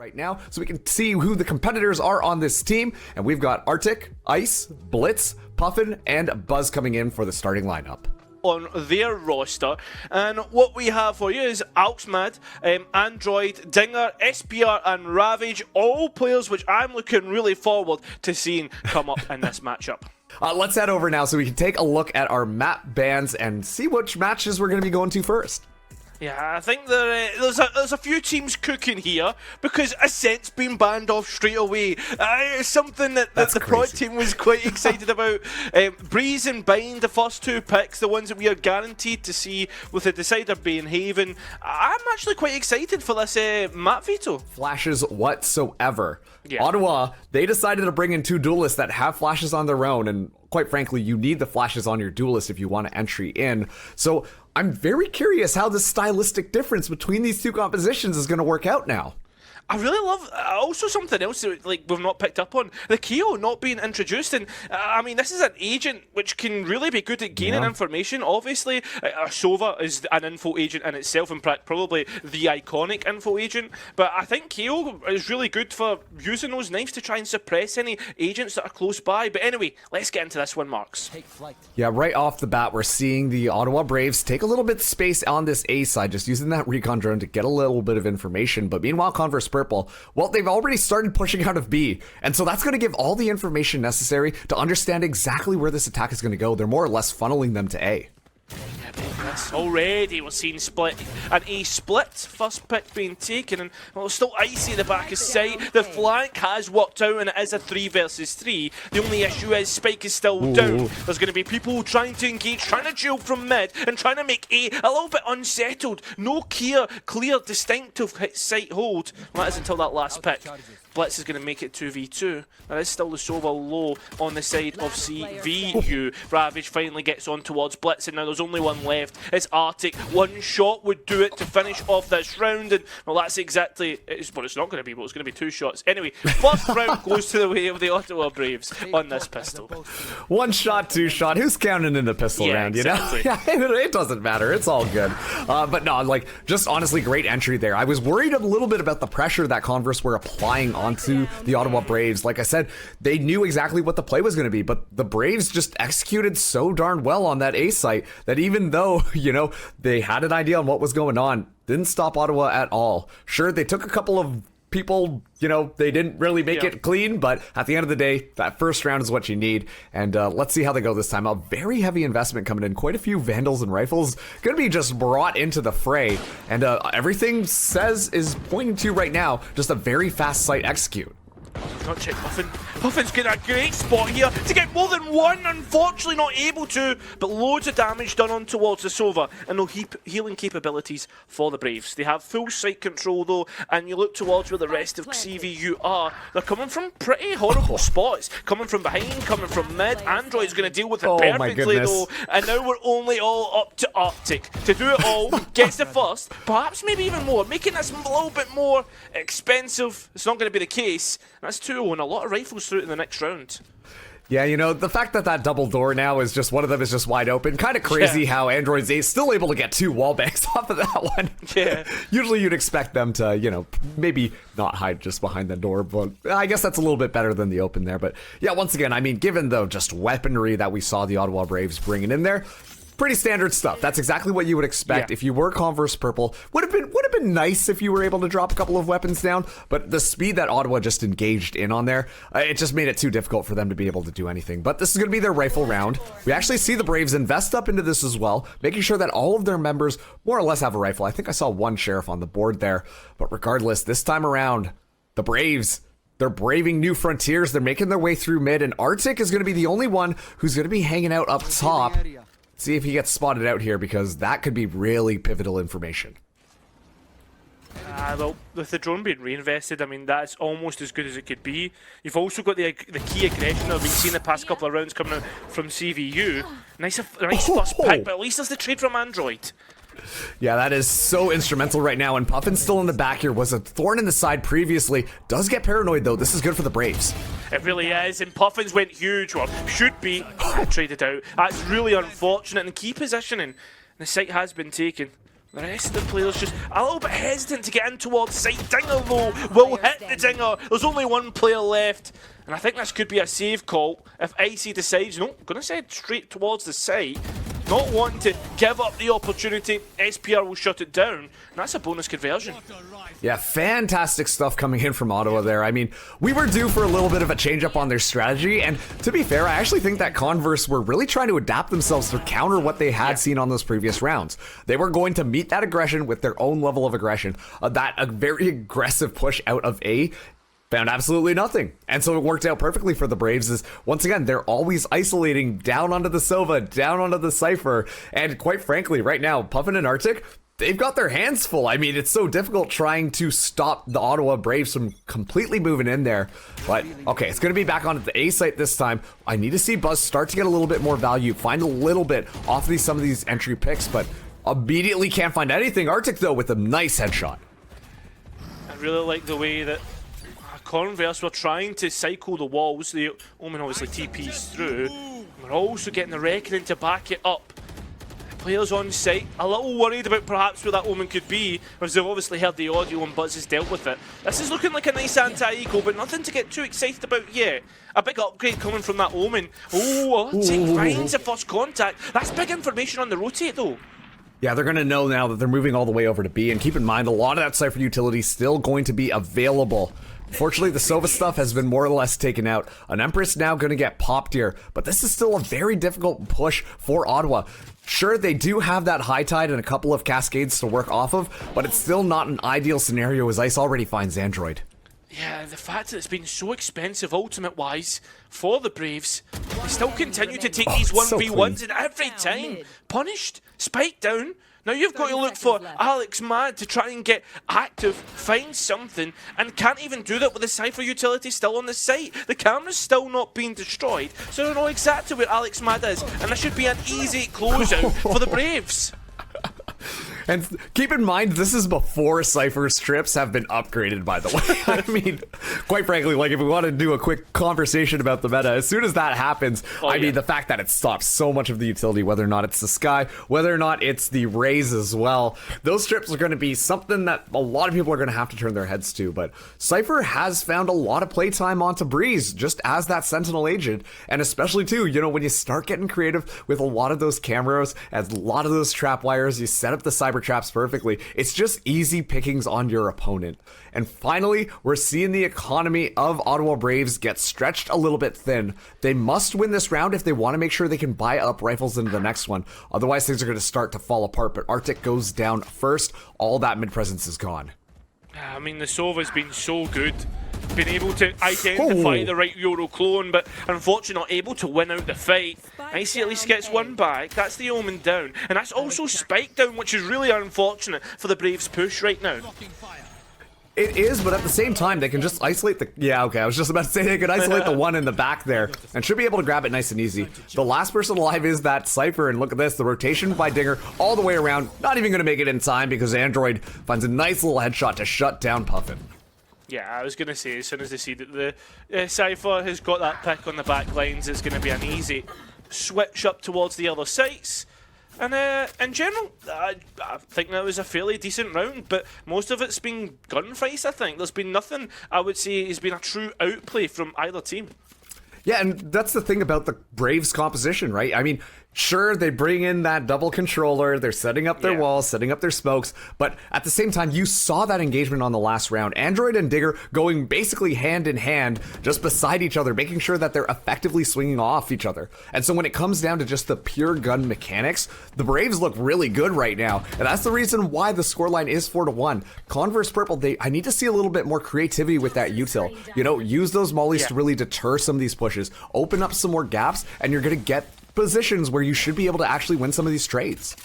right now so we can see who the competitors are on this team. And we've got Arctic, Ice, Blitz, Puffin, and Buzz coming in for the starting lineup on their roster. And what we have for you is Alxmad, Android, Dinger, SPR and Ravage, all players which I'm looking really forward to seeing come up in this matchup. Let's head over now so we can take a look at our map bans and see which matches we're going to be going to first. Yeah, I think there's a few teams cooking here because Ascent's been banned off straight away. It's something that the Prod team was quite excited about. Breeze and Bind, the first two picks, the ones that we are guaranteed to see with the Decider being Haven. I'm actually quite excited for this map veto. Flashes whatsoever. Yeah. Ottawa, they decided to bring in two duelists that have flashes on their own, and quite frankly, you need the flashes on your duelist if you want to entry in. So I'm very curious how the stylistic difference between these two compositions is going to work out now. I really love also something else that like we've not picked up on, the Kairo not being introduced. And I mean, this is an agent which can really be good at gaining information. Obviously, Sova is an info agent in itself, and probably the iconic info agent. But I think Kairo is really good for using those knives to try and suppress any agents that are close by. But anyway, let's get into this one, Marks. Yeah, right off the bat, we're seeing the Ottawa Braves take a little bit of space on this A side, just using that recon drone to get a little bit of information. But meanwhile, Converse Purple, well, they've already started pushing out of B, and so that's going to give all the information necessary to understand exactly where this attack is going to go. They're more or less funneling them to A. Already we're seeing an A split, first pick being taken, and well, still icy in the back of sight. The flank has worked out and it is a 3 versus 3. The only issue is Spike is still down. There's going to be people trying to engage, trying to duel from mid and trying to make A a little bit unsettled. No clear distinctive hit sight hold. Well, that is until that last pick. Blitz is going to make it 2v2. There is still the Sova low on the side of CVU. Ravage finally gets on towards Blitz, and now there's only one left. It's Arctic. One shot would do it to finish off this round, and well, that's exactly what it's not going to be, but it's going to be 2 shots. Anyway, first round goes to the way of the Ottawa Braves on this pistol. 1 shot, 2 shot. Who's counting in the pistol round, exactly. You know? Yeah, it doesn't matter. It's all good. But no, like, just honestly, great entry there. I was worried a little bit about the pressure that Converse were applying onto the Ottawa Braves. Like I said, they knew exactly what the play was going to be, but the Braves just executed so darn well on that A site that even though, you know, they had an idea on what was going on, didn't stop Ottawa at all. Sure, they took a couple of people, you know, they didn't really make it clean, but at the end of the day, that first round is what you need. And let's see how they go this time. A very heavy investment coming in. Quite a few Vandals and Rifles going to be just brought into the fray. And everything is pointing to right now just a very fast site execute. Not check Puffin. Puffin's got a great spot here to get more than one. Unfortunately not able to, but loads of damage done on towards the Sova, and no healing capabilities for the Braves. They have full site control though, and you look towards where the rest of CVU are. They're coming from pretty horrible spots. Coming from behind, coming from mid. Android's going to deal with it perfectly though, and now we're only all up to Arctic. To do it all, gets the first, perhaps maybe even more, making this a little bit more expensive. It's not going to be the case. That's 2-0 and a lot of rifles through it in the next round. Yeah, you know, the fact that double door now is just, one of them is just wide open. Kind of crazy how Android's is still able to get 2 wall bangs off of that one. Yeah. Usually you'd expect them to, you know, maybe not hide just behind the door, but I guess that's a little bit better than the open there. But yeah, once again, I mean, given the just weaponry that we saw the Ottawa Braves bringing in there, pretty standard stuff. That's exactly what you would expect if you were Converse Purple. Would have been nice if you were able to drop a couple of weapons down, but the speed that Ottawa just engaged in on there, it just made it too difficult for them to be able to do anything. But this is going to be their rifle round. We actually see the Braves invest up into this as well, making sure that all of their members more or less have a rifle. I think I saw 1 sheriff on the board there, but regardless, this time around, the Braves, they're braving new frontiers. They're making their way through mid, and Arctic is going to be the only one who's going to be hanging out up top. See if he gets spotted out here, because that could be really pivotal information. Well, with the drone being reinvested, I mean, that's almost as good as it could be. You've also got the key aggression that we've been seeing the past couple of rounds coming out from CVU. Nice first pick, but at least there's the trade from Android. Yeah, that is so instrumental right now, and Puffin's still in the back here. Was a thorn in the side previously. Does get paranoid though. This is good for the Braves. It really is, and Puffins went huge, or should be traded out. That's really unfortunate, and key positioning. The site has been taken. The rest of the players just a little bit hesitant to get in towards site. Dinger though will hit the dinger. There's only one player left. And I think this could be a save call if Icy decides, no, I'm going to send straight towards the site. Not wanting to give up the opportunity, SPR will shut it down. And that's a bonus conversion. Yeah, fantastic stuff coming in from Ottawa there. I mean, we were due for a little bit of a change up on their strategy, and to be fair, I actually think that Converse were really trying to adapt themselves to counter what they had seen on those previous rounds. They were going to meet that aggression with their own level of aggression. That a very aggressive push out of A found absolutely nothing. And so it worked out perfectly for the Braves is, once again, they're always isolating down onto the Sova, down onto the Cypher. And quite frankly, right now, Puffin and Arctic, they've got their hands full. I mean, it's so difficult trying to stop the Ottawa Braves from completely moving in there. But, okay, it's going to be back onto the A site this time. I need to see Buzz start to get a little bit more value, find a little bit off some of these entry picks, but immediately can't find anything. Arctic, though, with a nice headshot. I really like the way that Converse were trying to cycle the walls. The Omen obviously TPs through. We're also getting the Reckoning to back it up. Players on site, a little worried about perhaps where that Omen could be, as they've obviously heard the audio and Buzz has dealt with it. This is looking like a nice anti-eco, but nothing to get too excited about yet. A big upgrade coming from that Omen. Oh, Arctic finds the first contact. That's big information on the rotate though. Yeah, they're going to know now that they're moving all the way over to B, and keep in mind, a lot of that Cypher utility is still going to be available. Fortunately, the Sova stuff has been more or less taken out. An Empress now going to get popped here, but this is still a very difficult push for Ottawa. Sure, they do have that high tide and a couple of cascades to work off of, but it's still not an ideal scenario as Ice already finds Android. Yeah, the fact that it's been so expensive ultimate-wise for the Braves, they still continue to take these 1v1s and every time punished, spiked down. Now you've got to look for Alex Mad to try and get active, find something, and can't even do that with the Cypher utility still on the site. The camera's still not being destroyed, so I don't know exactly where Alex Mad is, and this should be an easy closeout for the Braves. And keep in mind, this is before Cypher strips have been upgraded, by the way. I mean, quite frankly, like if we want to do a quick conversation about the meta, as soon as that happens, I mean, the fact that it stops so much of the utility, whether or not it's the Sky, whether or not it's the Rays as well, those strips are going to be something that a lot of people are going to have to turn their heads to. But Cypher has found a lot of playtime onto Breeze, just as that Sentinel agent, and especially too, you know, when you start getting creative with a lot of those cameras, as a lot of those trap wires, you set up the cyber traps perfectly. It's just easy pickings on your opponent. And finally, we're seeing the economy of Ottawa Braves get stretched a little bit thin. They must win this round if they want to make sure they can buy up rifles into the next one. Otherwise, things are going to start to fall apart. But Arctic goes down first. All that mid-presence is gone. I mean, the Sova's been so good. Been able to identify the right Euro clone, but unfortunately not able to win out the fight. Icy at least gets one back. That's the Omen down. And that's also Spike down, which is really unfortunate for the Braves' push right now. It is, but at the same time, they can just isolate the... Yeah, okay, I was just about to say they could isolate the one in the back there and should be able to grab it nice and easy. The last person alive is that Cypher, and look at this, the rotation by Dinger all the way around. Not even going to make it in time because Android finds a nice little headshot to shut down Puffin. Yeah, I was going to say, as soon as they see that the Cypher has got that pick on the back lines, it's going to be an easy switch up towards the other sites. And in general, I think that was a fairly decent round, but most of it's been gunfights, I think. There's been nothing, I would say, has been a true outplay from either team. Yeah, and that's the thing about the Braves composition, right? I mean, sure, they bring in that double controller, they're setting up their walls, setting up their smokes, but at the same time, you saw that engagement on the last round. Android and Digger going basically hand in hand, just beside each other, making sure that they're effectively swinging off each other. And so when it comes down to just the pure gun mechanics, the Braves look really good right now, and that's the reason why the scoreline is 4-1. Converse Purple, I need to see a little bit more creativity with that util. You know, use those mollies to really deter some of these pushes, open up some more gaps, and you're going to get positions where you should be able to actually win some of these trades.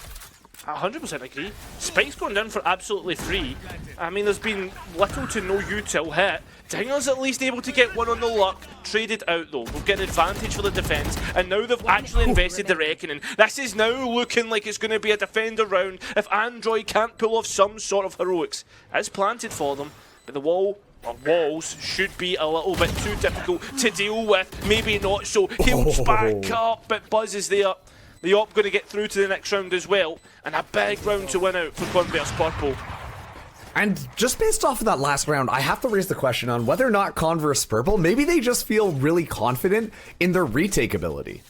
100% agree. Spike's going down for absolutely free. I mean, there's been little to no util hit. Dinger's at least able to get one on the luck. Traded out though. We'll get an advantage for the defense. And now they've actually invested the Reckoning. This is now looking like it's going to be a defender round if Android can't pull off some sort of heroics. It's planted for them, but the walls should be a little bit too difficult to deal with. Maybe not so. Heals back up, but Buzz is there. The Op going to get through to the next round as well, and a big round to win out for Converse Purple. And just based off of that last round, I have to raise the question on whether or not Converse Purple, maybe they just feel really confident in their retake ability.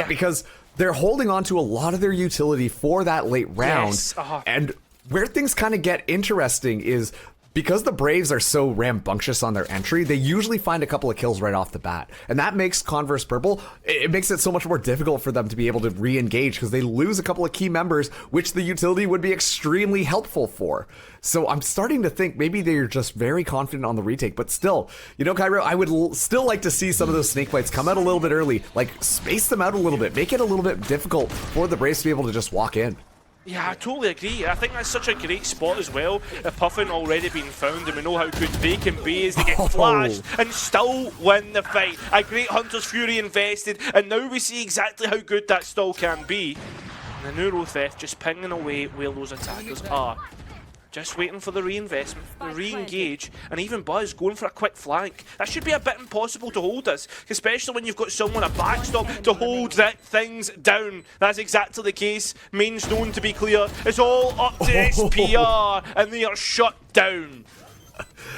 Because they're holding on to a lot of their utility for that late round. Yes. And where things kind of get interesting is because the Braves are so rambunctious on their entry, they usually find a couple of kills right off the bat. And that makes Converse Purple, it makes it so much more difficult for them to be able to re-engage because they lose a couple of key members, which the utility would be extremely helpful for. So I'm starting to think maybe they're just very confident on the retake, but still, you know, Kairo, I would still like to see some of those snake bites come out a little bit early, like space them out a little bit, make it a little bit difficult for the Braves to be able to just walk in. Yeah, I totally agree. I think that's such a great spot as well. A Puffin already being found, and we know how good they can be as they get flashed and still win the fight. A great Hunter's Fury invested, and now we see exactly how good that still can be. And the Neuro Theft just pinging away where those attackers are. Just waiting for the reinvestment, the re-engage, and even Buzz going for a quick flank. That should be a bit impossible to hold us, especially when you've got someone, a backstop, to hold things down. That's exactly the case. Main's known to be clear. It's all up to SPR, and they are shut down.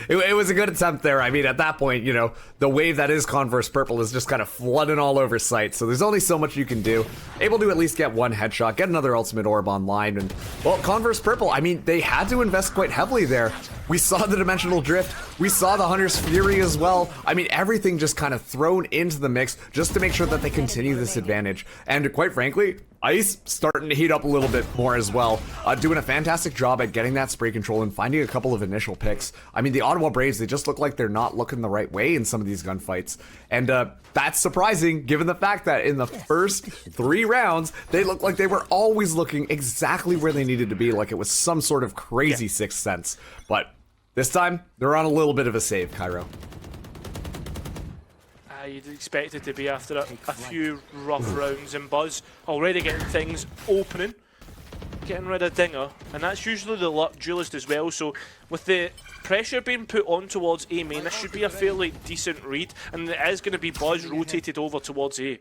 It was a good attempt there. I mean, at that point, you know, the wave that is Converse Purple is just kind of flooding all over site, so there's only so much you can do. Able to at least get one headshot, get another ultimate orb online, and, well, Converse Purple, I mean, they had to invest quite heavily there. We saw the Dimensional Drift, we saw the Hunter's Fury as well. I mean, everything just kind of thrown into the mix just to make sure that they continue this advantage. And quite frankly, Ice starting to heat up a little bit more as well, doing a fantastic job at getting that spray control and finding a couple of initial picks. I mean, the Ottawa Braves, they just look like they're not looking the right way in some of these gunfights. And that's surprising given the fact that in the first 3 rounds, they looked like they were always looking exactly where they needed to be, like it was some sort of crazy sixth sense. But this time, they're on a little bit of a save, Kairo. You'd expect it to be after a few rough rounds, and Buzz already getting things opening, getting rid of Dinger, and that's usually the luck duelist as well. So with the pressure being put on towards A main, this should be a fairly decent read, and it is going to be Buzz rotated over towards A.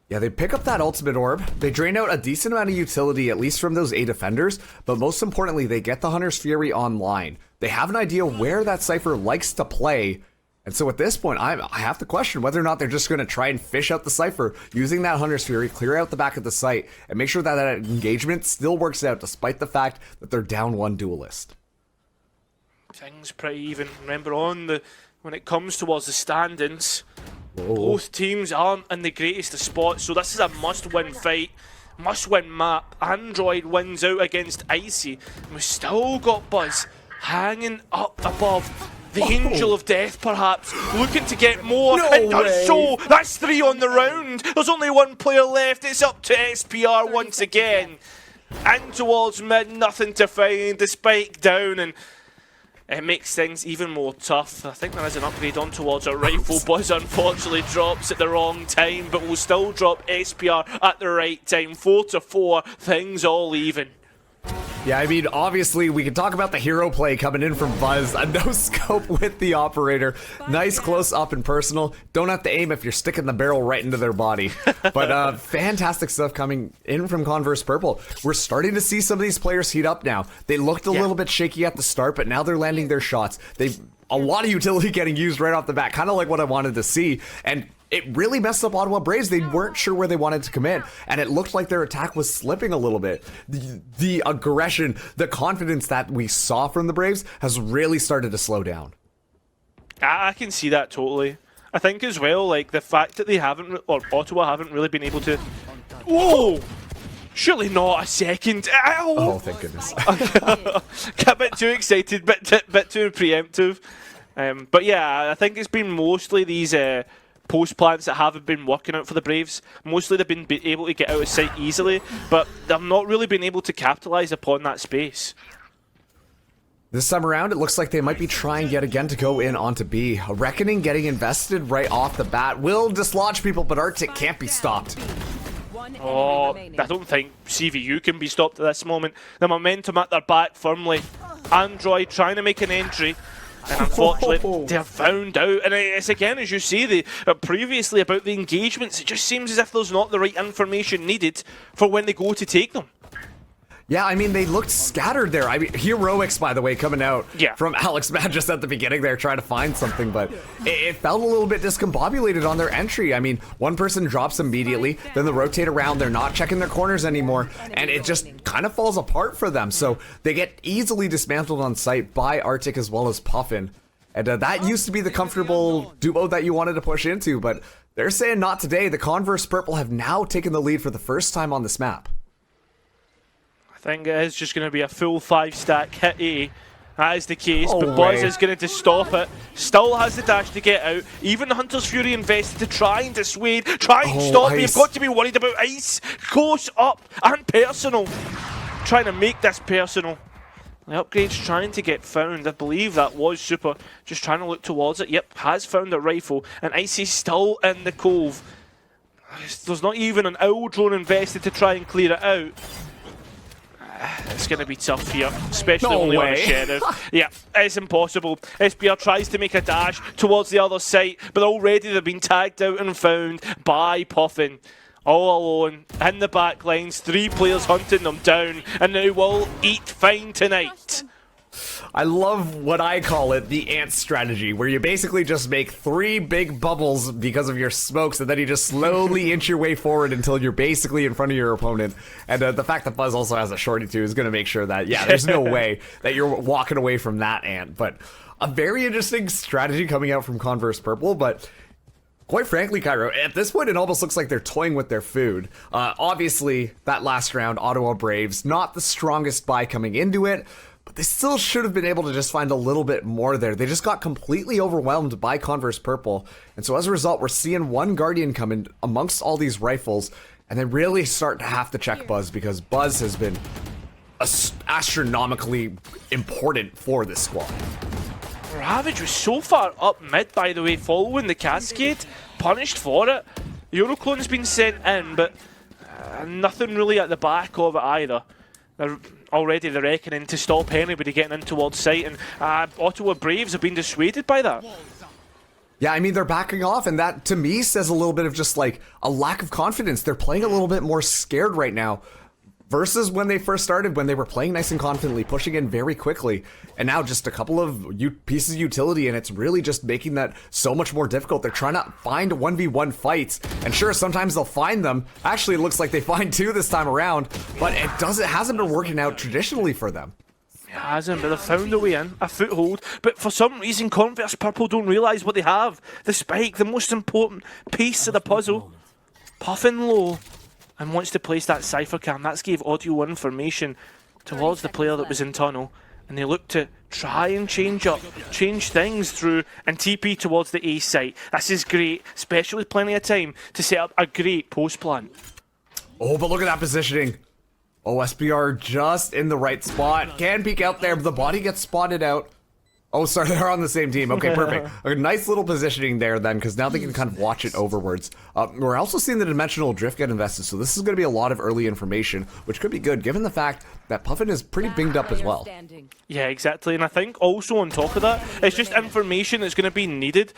Yeah, they pick up that ultimate orb, they drain out a decent amount of utility, at least from those A defenders, but most importantly, they get the Hunter's Fury online. They have an idea where that Cypher likes to play, and so at this point, I have to question whether or not they're just going to try and fish out the Cypher using that Hunter's Fury, clear out the back of the site, and make sure that that engagement still works out despite the fact that they're down one duelist. Things pretty even. Remember, when it comes towards the standings, both teams aren't in the greatest of spots, so this is a must-win fight, must-win map. Android wins out against Icy, and we've still got Buzz hanging up above. The Angel of Death, perhaps, looking to get more. It does so. That's 3 on the round. There's only 1 player left. It's up to SPR once again. And towards mid, nothing to find. The spike down, and it makes things even more tough. I think there is an upgrade on towards a rifle. Buzz unfortunately drops at the wrong time, but will still drop SPR at the right time. 4-4, things all even. Yeah, I mean, obviously, we can talk about the hero play coming in from Buzz. A no-scope with the operator. Nice close-up and personal. Don't have to aim if you're sticking the barrel right into their body. But fantastic stuff coming in from Converse Purple. We're starting to see some of these players heat up now. They looked a little bit shaky at the start, but now they're landing their shots. A lot of utility getting used right off the bat, kind of like what I wanted to see. And it really messed up Ottawa Braves. They weren't sure where they wanted to come in, and it looked like their attack was slipping a little bit. The aggression, the confidence that we saw from the Braves has really started to slow down. I can see that totally. I think as well, like the fact that they haven't, or Ottawa haven't really been able to. Whoa! Surely not a second. Ow. Oh, thank goodness. Got a bit too excited, bit too preemptive. But yeah, I think it's been mostly these post plants that haven't been working out for the Braves. Mostly they've been able to get out of sight easily, but they've not really been able to capitalise upon that space. This time around, it looks like they might be trying yet again to go in onto B. A Reckoning getting invested right off the bat will dislodge people, but Arctic can't be stopped. Oh, I don't think CVU can be stopped at this moment. The momentum at their back firmly. Android trying to make an entry. And unfortunately, they have found out. And it's again, as you say, previously about the engagements, it just seems as if there's not the right information needed for when they go to take them. Yeah, I mean, they looked scattered there. I mean, heroics, by the way, coming out from Alex Mad just at the beginning there, trying to find something, but it felt a little bit discombobulated on their entry. I mean, one person drops immediately, then they rotate around, they're not checking their corners anymore, and it just kind of falls apart for them. So they get easily dismantled on site by Arctic as well as Puffin. And that used to be the comfortable duo that you wanted to push into, but they're saying not today. The Converse Purple have now taken the lead for the first time on this map. I think it is just going to be a full 5-stack hit A. That is the case, Oh, but Buzz way. is going to stop it. Still has the dash to get out. Even the Hunter's Fury invested to try and dissuade, try and stop. Ice. You've got to be worried about Ice. Close up and personal. Trying to make this personal. The upgrade's trying to get found. I believe that was Super. Just trying to look towards it. Yep, has found a rifle. And Ice is still in the cove. There's not even an owl drone invested to try and clear it out. It's going to be tough here, especially only on a Sheriff. Yeah, it's impossible. SBR tries to make a dash towards the other site, but already they've been tagged out and found by Puffin. All alone, in the back lines, 3 players hunting them down, and they will eat fine tonight. I love what I call it, the ant strategy, where you basically just make 3 big bubbles because of your smokes, and then you just slowly inch your way forward until you're basically in front of your opponent. And the fact that Buzz also has a shorty too is going to make sure that, yeah, there's no way that you're walking away from that ant. But a very interesting strategy coming out from Converse Purple, but quite frankly, Kairo, at this point, it almost looks like they're toying with their food. Obviously, that last round, Ottawa Braves, not the strongest buy coming into it, but they still should have been able to just find a little bit more there. They just got completely overwhelmed by Converse Purple. And so as a result, we're seeing one Guardian come in amongst all these rifles, and they really start to have to check Buzz, because Buzz has been astronomically important for this squad. Ravage was so far up mid, by the way, following the cascade, punished for it. The Euroclone's been sent in, but nothing really at the back of it either. They're already the reckoning to stop anybody getting in towards site, and Ottawa Braves have been dissuaded by that. Yeah, I mean, they're backing off, and that, to me, says a little bit of just, like, a lack of confidence. They're playing a little bit more scared right now versus when they first started, when they were playing nice and confidently, pushing in very quickly. And now just a couple of pieces of utility, and it's really just making that so much more difficult. They're trying to find 1v1 fights, and sure, sometimes they'll find them. Actually, it looks like they find 2 this time around, but it hasn't been working out traditionally for them. It hasn't, but they've found a way in, a foothold. But for some reason, Converse Purple don't realise what they have. The spike, the most important piece of the puzzle. Puffin low, and wants to place that Cypher cam. That's gave audio information towards the player that was in tunnel. And they look to try and change things through and TP towards the A site. This is great, especially with plenty of time to set up a great post plan. Oh, but look at that positioning. Oh, SBR just in the right spot. Can peek out there, but the body gets spotted out. Oh, sorry, they're on the same team. Okay, perfect. A nice little positioning there then, because now they can kind of watch it overwards. We're also seeing the dimensional drift get invested, so this is going to be a lot of early information, which could be good, given the fact that Puffin is pretty binged up as well. Yeah, exactly, and I think also on top of that, it's just information that's going to be needed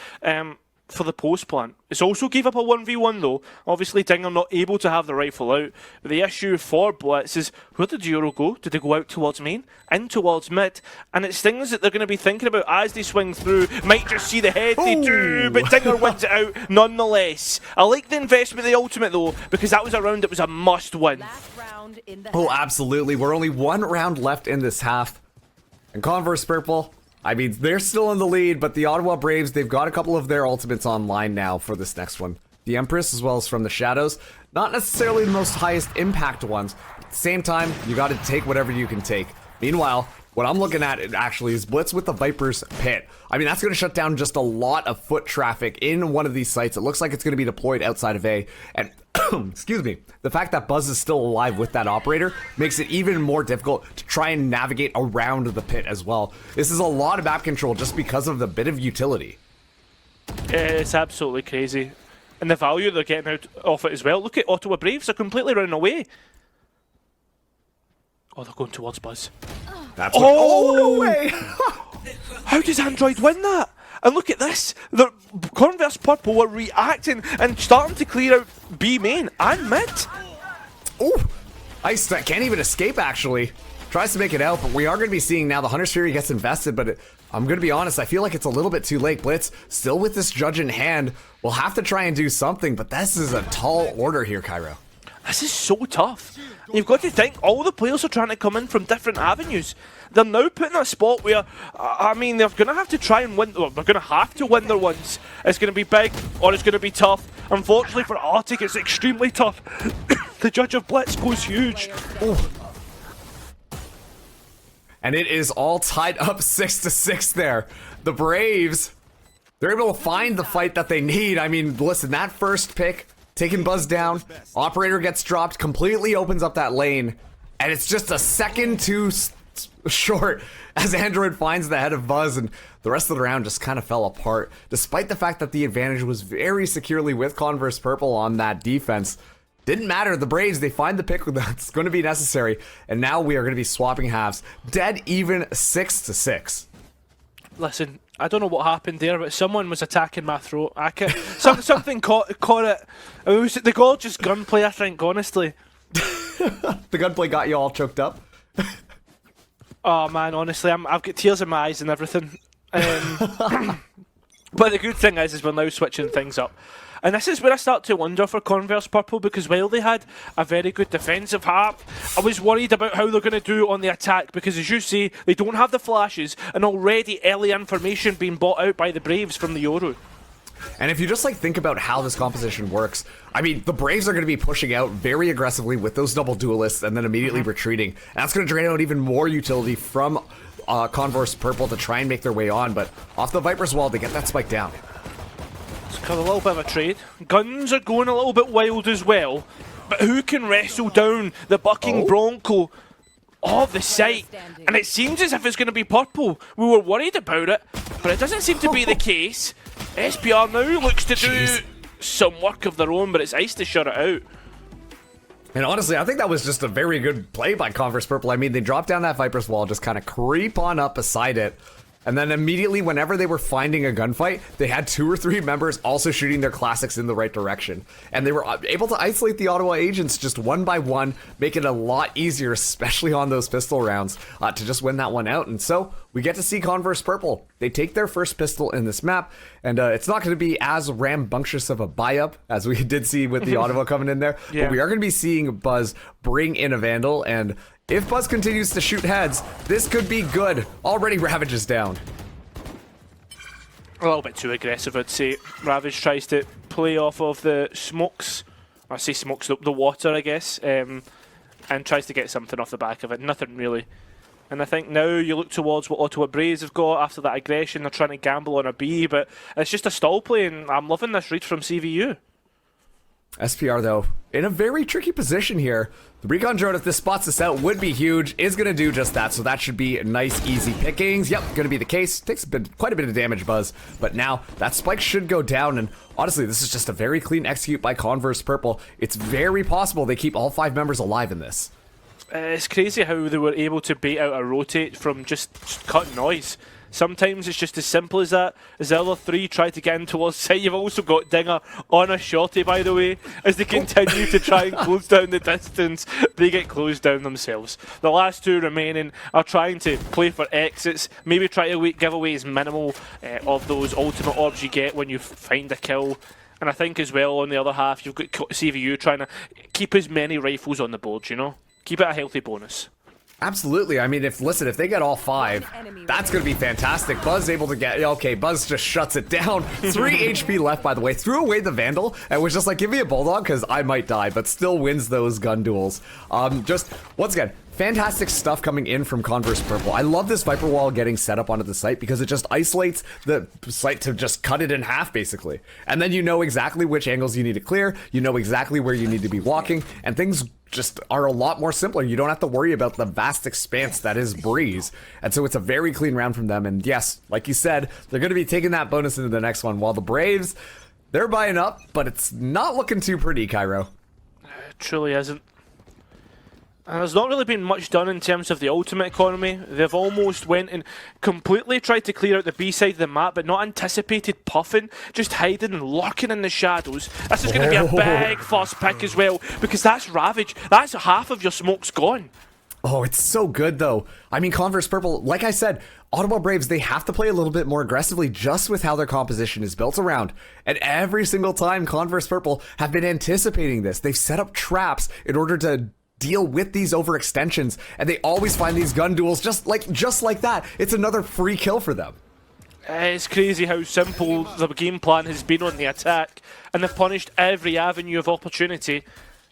for the post plant. It's also gave up a 1v1 though. Obviously Dinger not able to have the rifle out. But the issue for Blitz is, where did Euro go? Did they go out towards main? In towards mid? And it's things that they're going to be thinking about as they swing through. Might just see the head, they do, but Dinger wins it out nonetheless. I like the investment of the ultimate though, because that was a round that was a must win. Oh, absolutely. We're only 1 round left in this half. And Converse Purple, I mean, they're still in the lead, but the Ottawa Braves, they've got a couple of their ultimates online now for this next one. The Empress, as well as From the Shadows. Not necessarily the most highest impact ones. At the same time, you got to take whatever you can take. Meanwhile, what I'm looking at actually is Blitz with the Viper's Pit. I mean, that's going to shut down just a lot of foot traffic in one of these sites. It looks like it's going to be deployed outside of A. And, excuse me, the fact that Buzz is still alive with that operator makes it even more difficult to try and navigate around the pit as well. This is a lot of map control just because of the bit of utility. It's absolutely crazy. And the value they're getting out of it as well. Look at Ottawa Braves, they're completely running away. Oh, they're going towards Buzz. That's what, oh, no way! How does Android win that? And look at this. The Converse Purple were reacting and starting to clear out B main and mid. Ooh, Ice that can't even escape actually. Tries to make it out, but we are going to be seeing now the Hunter's Fury gets invested, but I'm going to be honest, I feel like it's a little bit too late. Blitz, still with this Judge in hand, we'll have to try and do something, but this is a tall order here, Kairo. This is so tough. You've got to think, all the players are trying to come in from different avenues. They're now put in a spot where, I mean, they're going to have to try and win, well, they're going to have to win their ones. It's going to be big, or it's going to be tough. Unfortunately for Arctic, it's extremely tough. The Judge of Blitz goes huge. Ooh. And it is all tied up 6-6 there. The Braves, they're able to find the fight that they need. I mean, listen, that first pick, taking Buzz down, Operator gets dropped, completely opens up that lane, and it's just a second too short as Android finds the head of Buzz, and the rest of the round just kind of fell apart. Despite the fact that the advantage was very securely with Converse Purple on that defense, didn't matter. The Braves, they find the pick that's going to be necessary, and now we are going to be swapping halves. Dead even 6-6. Listen, I don't know what happened there, but someone was attacking my throat. Something caught it. It was the gorgeous gunplay, I think, honestly. The gunplay got you all choked up? Oh man, honestly, I've got tears in my eyes and everything. But the good thing is we're now switching things up. And this is where I start to wonder for Converse Purple, because while they had a very good defensive half, I was worried about how they're going to do on the attack, because as you say, they don't have the flashes, and already early information being bought out by the Braves from the Yoru. And if you just think about how this composition works, I mean, the Braves are going to be pushing out very aggressively with those double duelists and then immediately retreating. And that's going to drain out even more utility from Converse Purple to try and make their way on, but off the Viper's wall, they get that spike down. It's got a little bit of a trade. Guns are going a little bit wild as well, but who can wrestle down the bucking Bronco of the site? And it seems as if it's going to be Purple. We were worried about it, but it doesn't seem to be the case. SPR now looks to do some work of their own, but it's Ice to shut it out. And honestly, I think that was just a very good play by Converse Purple. I mean, they dropped down that Viper's wall, just kind of creep on up beside it. And then immediately, whenever they were finding a gunfight, they had 2 or 3 members also shooting their classics in the right direction. And they were able to isolate the Ottawa agents just one by one, make it a lot easier, especially on those pistol rounds, to just win that one out. And so we get to see Converse Purple. They take their first pistol in this map, and it's not going to be as rambunctious of a buy-up as we did see with the Ottawa coming in there. Yeah. But we are going to be seeing Buzz bring in a Vandal, and if Buzz continues to shoot heads, this could be good. Already Ravage is down. A little bit too aggressive, I'd say. Ravage tries to play off of the smokes. I say smokes, the water, I guess. And tries to get something off the back of it. Nothing really. And I think now you look towards what Ottawa Braves have got after that aggression. They're trying to gamble on a B, but it's just a stall play, and I'm loving this read from CVU. SPR, though, in a very tricky position here. The recon drone, if this spots us out, would be huge. Is going to do just that, so that should be nice, easy pickings. Yep, going to be the case. Takes quite a bit of damage, Buzz. But now, that spike should go down, and honestly, this is just a very clean execute by Converse Purple. It's very possible they keep all 5 members alive in this. It's crazy how they were able to bait out a rotate from just cutting noise. Sometimes it's just as simple as that. As the other 3 try to get in towards site, you've also got Dinger on a shorty, by the way. As they continue to try and close down the distance, they get closed down themselves. The last 2 remaining are trying to play for exits, maybe try to give away as minimal of those ultimate orbs you get when you find a kill. And I think as well, on the other half, you've got CVU trying to keep as many rifles on the board, you know? Keep it a healthy bonus. Absolutely. I mean, if they get all 5, that's going to be fantastic. Buzz able to get... Okay, Buzz just shuts it down. 3 HP left, by the way. Threw away the Vandal and was just like, give me a Bulldog because I might die, but still wins those gun duels. Just, once again, fantastic stuff coming in from Converse Purple. I love this Viper Wall getting set up onto the site because it just isolates the site to just cut it in half, basically. And then you know exactly which angles you need to clear, you know exactly where you need to be walking, and things just are a lot more simpler. You don't have to worry about the vast expanse that is Breeze. And so it's a very clean round from them. And yes, like you said, they're going to be taking that bonus into the next one, while the Braves, they're buying up, but it's not looking too pretty, Kairo. It truly isn't. And there's not really been much done in terms of the ultimate economy. They've almost went and completely tried to clear out the B side of the map, but not anticipated puffing, just hiding and lurking in the shadows. This is going to be a big first pick as well, because that's Ravage. That's half of your smoke's gone. Oh, it's so good, though. I mean, Converse Purple, like I said, Ottawa Braves, they have to play a little bit more aggressively just with how their composition is built around. And every single time Converse Purple have been anticipating this. They've set up traps in order to deal with these overextensions, and they always find these gun duels just like that. It's another free kill for them. It's crazy how simple the game plan has been on the attack, and they've punished every avenue of opportunity.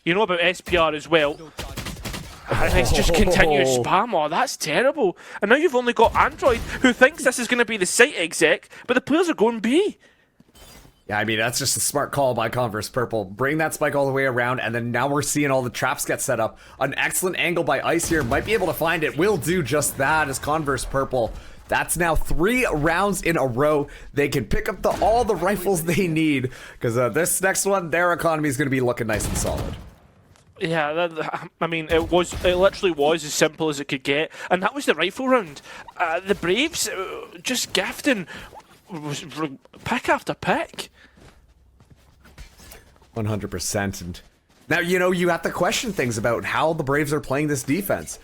You know about SPR as well. And it's just continuous spam. Oh, that's terrible. And now you've only got Android, who thinks this is going to be the site exec, but the players are going B. Yeah, I mean, that's just a smart call by Converse Purple. Bring that spike all the way around, and then now we're seeing all the traps get set up. An excellent angle by Ice here. Might be able to find it. Will do just that as Converse Purple. That's now 3 rounds in a row. They can pick up all the rifles they need, because this next one, their economy is going to be looking nice and solid. Yeah, I mean, it literally was as simple as it could get, and that was the rifle round. The Braves just gifting pick after pick. 100%. And now, you know, you have to question things about how the Braves are playing this defense.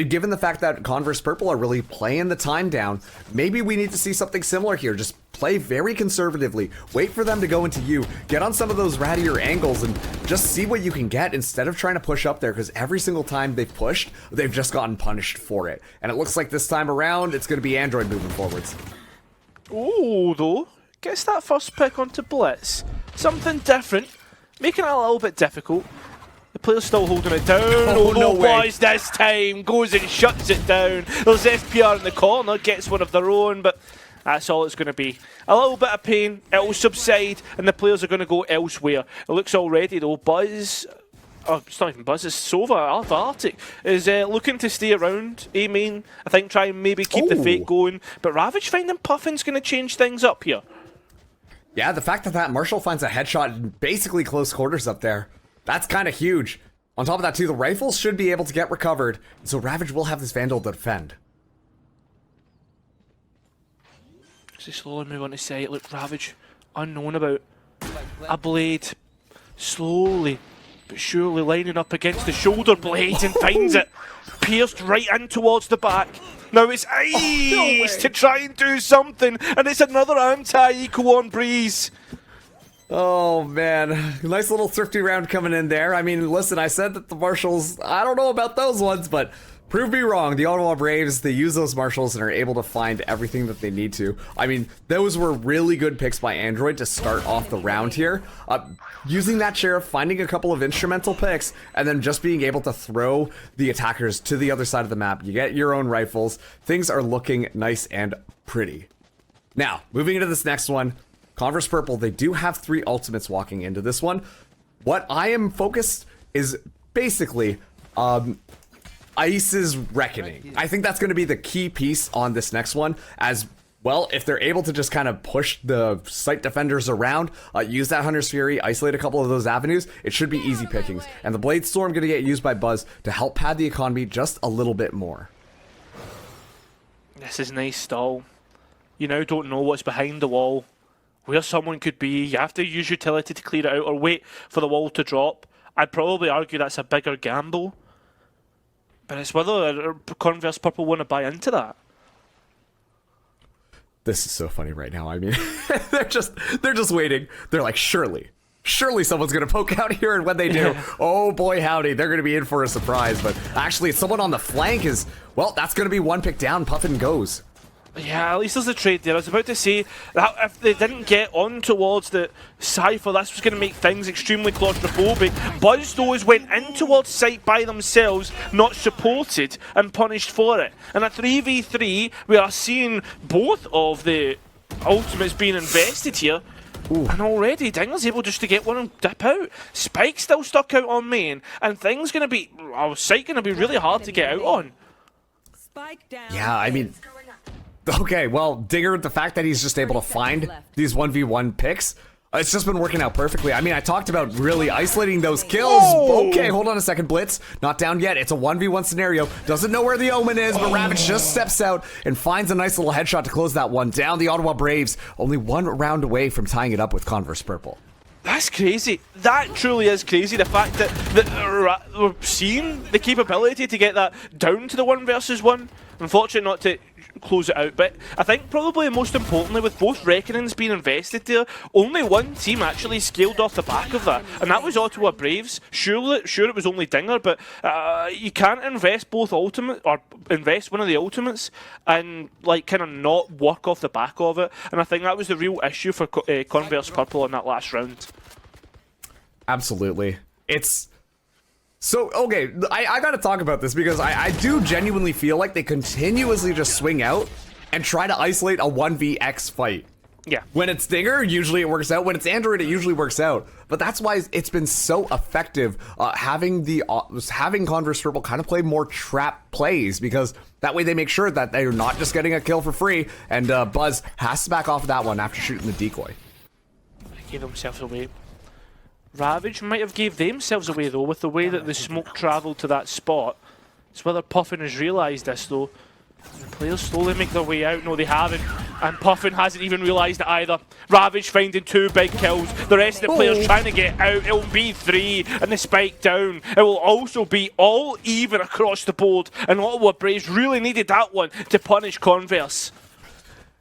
Given the fact that Converse Purple are really playing the time down, maybe we need to see something similar here. Just play very conservatively. Wait for them to go into you. Get on some of those rattier angles and just see what you can get instead of trying to push up there, because every single time they've pushed, they've just gotten punished for it. And it looks like this time around, it's going to be Android moving forwards. Oh, though. Gets that first pick onto Blitz. Something different. Making it a little bit difficult. The player's still holding it down. Oh no, boys, this time. Goes and shuts it down. There's FPR in the corner. Gets one of their own, but that's all it's going to be. A little bit of pain. It'll subside, and the players are going to go elsewhere. It looks already, though, Buzz... Oh, it's not even Buzz, it's Sova, Alpha Arctic, is looking to stay around. I think try and maybe keep the fake going. But Ravage finding Puffin's going to change things up here. Yeah, the fact that Marshall finds a headshot in basically close quarters up there, that's kind of huge. On top of that, too, the rifles should be able to get recovered, so Ravage will have this Vandal to defend. As they slowly move on to sight, look, Ravage, unknown about a blade, slowly but surely lining up against the shoulder blades and finds it, pierced right in towards the back. Now it's Ice to try and do something, and it's another anti-eco on Breeze. Oh man, nice little thrifty round coming in there. I mean, listen, I said that the Marshals, I don't know about those ones, but prove me wrong. The Ottawa Braves, they use those Marshals and are able to find everything that they need to. I mean, those were really good picks by Android to start off the round here. Using that Sheriff, finding a couple of instrumental picks, and then just being able to throw the attackers to the other side of the map. You get your own rifles. Things are looking nice and pretty. Now, moving into this next one, Converse Purple, they do have 3 ultimates walking into this one. What I am focused is basically, Ice's Reckoning. I think that's going to be the key piece on this next one, as well, if they're able to just kind of push the site defenders around, use that Hunter's Fury, isolate a couple of those avenues, it should be easy pickings. And the Blade Storm going to get used by Buzz to help pad the economy just a little bit more. This is nice stall. You now don't know what's behind the wall, where someone could be. You have to use utility to clear it out or wait for the wall to drop. I'd probably argue that's a bigger gamble. But it's whether Converse Purple want to buy into that. This is so funny right now. I mean, they're just waiting. They're like, surely someone's going to poke out here, and when they do, oh boy howdy, they're going to be in for a surprise. But actually, someone on the flank is, well, that's going to be one pick down. Puffin goes. Yeah, at least there's a trade there. I was about to say that if they didn't get on towards the Cypher, this was going to make things extremely claustrophobic. Buzz, though, went in towards site by themselves, not supported, and punished for it. And at 3v3, we are seeing both of the ultimates being invested here. Ooh. And already, Dingler's able just to get one and dip out. Spike's still stuck out on main, and things going to be, our site going to be really hard to get out on. Yeah, I mean... Okay, well, Digger, the fact that he's just able to find these 1v1 picks, It's just been working out perfectly. I mean, I talked about really isolating those kills. Okay, hold on a second, Blitz. Not down yet. It's a 1v1 scenario. Doesn't know where the Omen is, but Ravage just steps out and finds a nice little headshot to close that one down. The Ottawa Braves only 1 round away from tying it up with Converse Purple. That's crazy. That truly is crazy. The fact that we're seeing the capability to get that down to the 1 versus 1. Unfortunate not to close it out, but I think probably most importantly, with both reckonings being invested there, only one team actually scaled off the back of that, and that was Ottawa Braves. Sure it was only Dinger, but you can't invest both ultimate or invest one of the ultimates and like kind of not work off the back of it. And I think that was the real issue for Converse Purple in that last round. Absolutely. It's so, okay, I gotta talk about this because I do genuinely feel like they continuously just swing out and try to isolate a 1vx fight. Yeah. When it's Dinger, usually it works out. When it's Android, it usually works out. But that's why it's been so effective having Converse Purple kind of play more trap plays, because that way they make sure that they're not just getting a kill for free, and Buzz has to back off of that one after shooting the decoy. They gave themselves away. Ravage might have gave themselves away though with the way that the smoke travelled to that spot. It's whether Puffin has realised this though. The players slowly make their way out. No, they haven't. And Puffin hasn't even realised it either. Ravage finding 2 big kills. The rest of the players trying to get out. It will be 3 and the spike down. It will also be all even across the board. And Ottawa Braves really needed that one to punish Converse.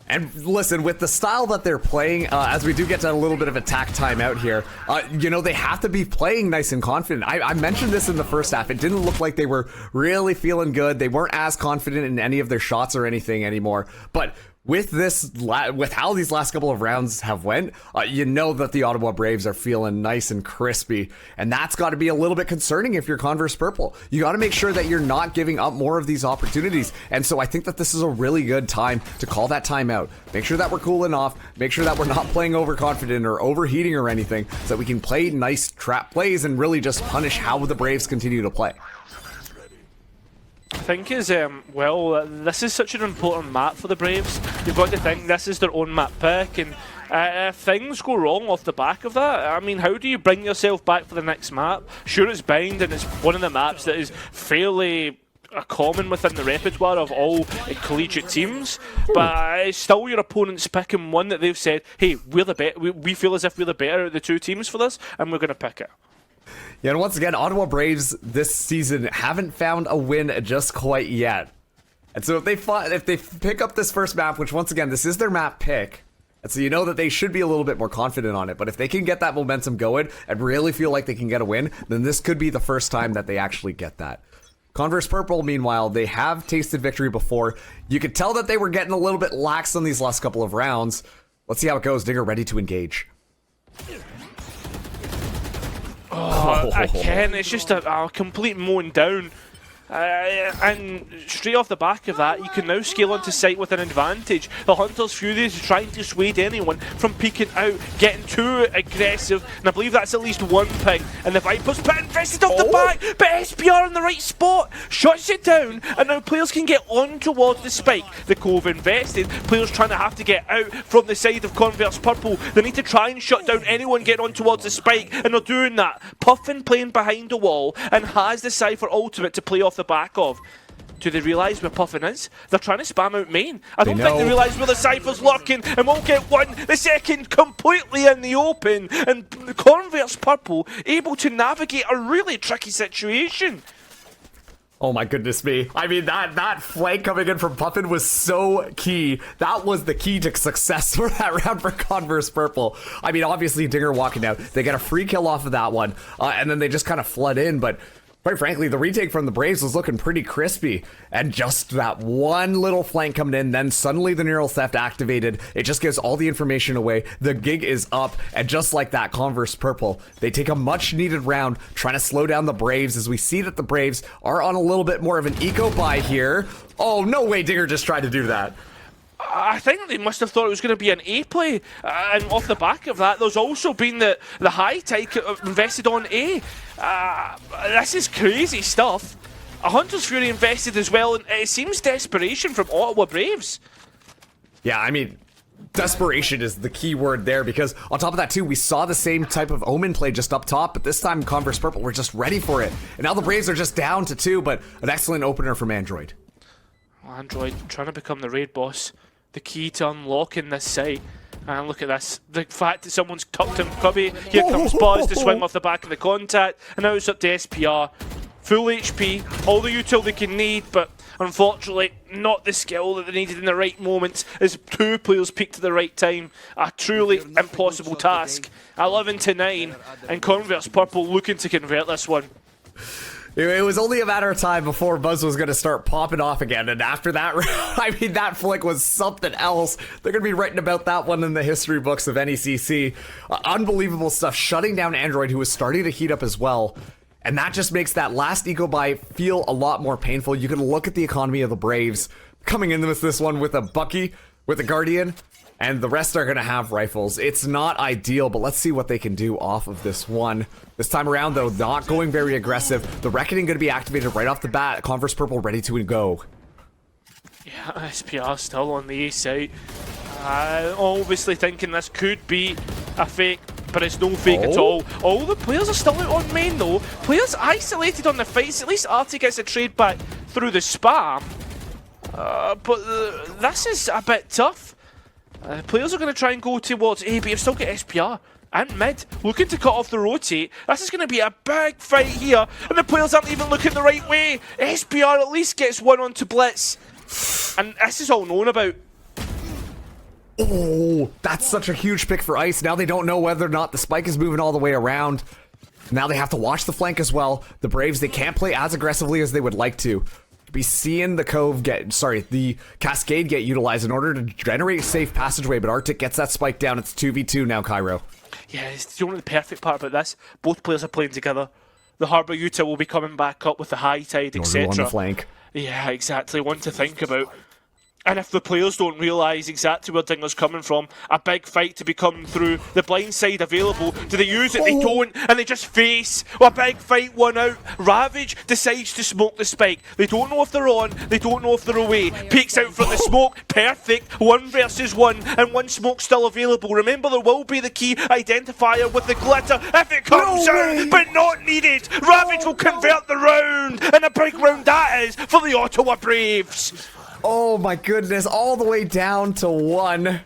And listen, with the style that they're playing, as we do get to a little bit of attack time out here, you know, they have to be playing nice and confident. I mentioned this in the first half. It didn't look like they were really feeling good. They weren't as confident in any of their shots or anything anymore. But with with how these last couple of rounds have went, you know that the Ottawa Braves are feeling nice and crispy, and that's got to be a little bit concerning if you're Converse Purple. You got to make sure that you're not giving up more of these opportunities, and so I think that this is a really good time to call that timeout. Make sure that we're cooling off, make sure that we're not playing overconfident or overheating or anything, so that we can play nice trap plays and really just punish how the Braves continue to play. I think well, this is such an important map for the Braves. You've got to think this is their own map pick, and if things go wrong off the back of that, I mean, how do you bring yourself back for the next map? Sure, it's Bind, and it's one of the maps that is fairly common within the repertoire of all collegiate teams, but it's still your opponent's picking one that they've said, hey, we're the we feel as if we're the better of the 2 teams for this, and we're going to pick it. Yeah, and once again, Ottawa Braves this season haven't found a win just quite yet. And so if they pick up this first map, which once again, this is their map pick, and so you know that they should be a little bit more confident on it, but if they can get that momentum going and really feel like they can get a win, then this could be the first time that they actually get that. Converse Purple, meanwhile, they have tasted victory before. You could tell that they were getting a little bit lax on these last couple of rounds. Let's see how it goes. Dinger ready to engage. Again, it's just a complete mowing down. And straight off the back of that, you can now scale onto site with an advantage. The Hunter's Fury is trying to dissuade anyone from peeking out, getting too aggressive, and I believe that's at least 1 ping. And the Viper's put invested off the back, but SPR in the right spot, shuts it down, and now players can get on towards the spike. The Cove invested, players trying to have to get out from the side of Converse Purple. They need to try and shut down anyone getting on towards the spike, and they're doing that. Puffin playing behind the wall, and has the Cypher ultimate to play off the back of. Do they realise where Puffin is? They're trying to spam out main. I don't think they realise where the Cypher's lurking, and won't get 1, the second completely in the open, and Converse Purple able to navigate a really tricky situation. Oh my goodness me. I mean, that flank coming in from Puffin was so key. That was the key to success for that round for Converse Purple. I mean, obviously Dinger walking out, they get a free kill off of that one, and then they just kind of flood in, but quite frankly, the retake from the Braves was looking pretty crispy, and just that one little flank coming in, then suddenly the neural theft activated. It just gives all the information away. The gig is up, and just like that, Converse Purple, they take a much needed round, trying to slow down the Braves, as we see that the Braves are on a little bit more of an eco buy here. Oh, no way Dinger just tried to do that. I think they must have thought it was going to be an A play, and off the back of that, there's also been the high tide invested on A. This is crazy stuff. A Hunter's Fury invested as well, and it seems desperation from Ottawa Braves. Yeah, I mean, Desperation is the key word there, because on top of that too, we saw the same type of Omen play just up top, but this time Converse Purple were just ready for it. And now the Braves are just down to 2, but an excellent opener from Android. Android trying to become the raid boss, the key to unlocking this site. And look at this, the fact that someone's tucked him cubby. Here comes Buzz to swing off the back of the contact, and now it's up to SPR. Full HP, all the util they can need, but unfortunately not the skill that they needed in the right moments as 2 players peaked at the right time. A truly impossible task. 11 to 9, and Converse Purple looking to convert this one. It was only a matter of time before Buzz was going to start popping off again, and after that, I mean, that flick was something else. They're going to be writing about that one in the history books of NECC. Unbelievable stuff, shutting down Android, who was starting to heat up as well. And that just makes that last eco buy feel a lot more painful. You can look at the economy of the Braves coming in with this one with a Bucky, with a Guardian, and the rest are going to have rifles. It's not ideal, but let's see what they can do off of this one. This time around, though, not going very aggressive. The Reckoning going to be activated right off the bat. Converse Purple ready to go. Yeah, SPR still on the A site. Obviously thinking this could be a fake, but it's no fake at all. All the players are still out on main, though. Players isolated on the fights. At least Artie gets a trade back through the spam. But this is a bit tough. Players are going to try and go towards A, but you've still got SPR and mid looking to cut off the rotate. This is going to be a big fight here, and the players aren't even looking the right way. SPR at least gets one onto Blitz, and this is all known about. Oh, that's such a huge pick for Ice. Now they don't know whether or not the spike is moving all the way around. Now they have to watch the flank as well. The Braves, they can't play as aggressively as they would like to. Be seeing the the Cascade get utilized in order to generate a safe passageway, but Arctic gets that spike down. It's 2v2 now, Kairo. Yeah, it's the only perfect part about this. Both players are playing together. The Harbour Utah will be coming back up with the high tide, etc. On the flank. Yeah, exactly. One to think about. And if the players don't realise exactly where Dinger's coming from, a big fight to be coming through, the blind side available, do they use it? They don't, and they just face a big fight, one out. Ravage decides to smoke the spike. They don't know if they're on, they don't know if they're away. Peeks out from the smoke, perfect, 1 versus 1, and 1 smoke still available. Remember, there will be the key identifier with the glitter if it comes out, but not needed. Ravage will convert the round, and a big round that is for the Ottawa Braves. Oh my goodness, all the way down to 1.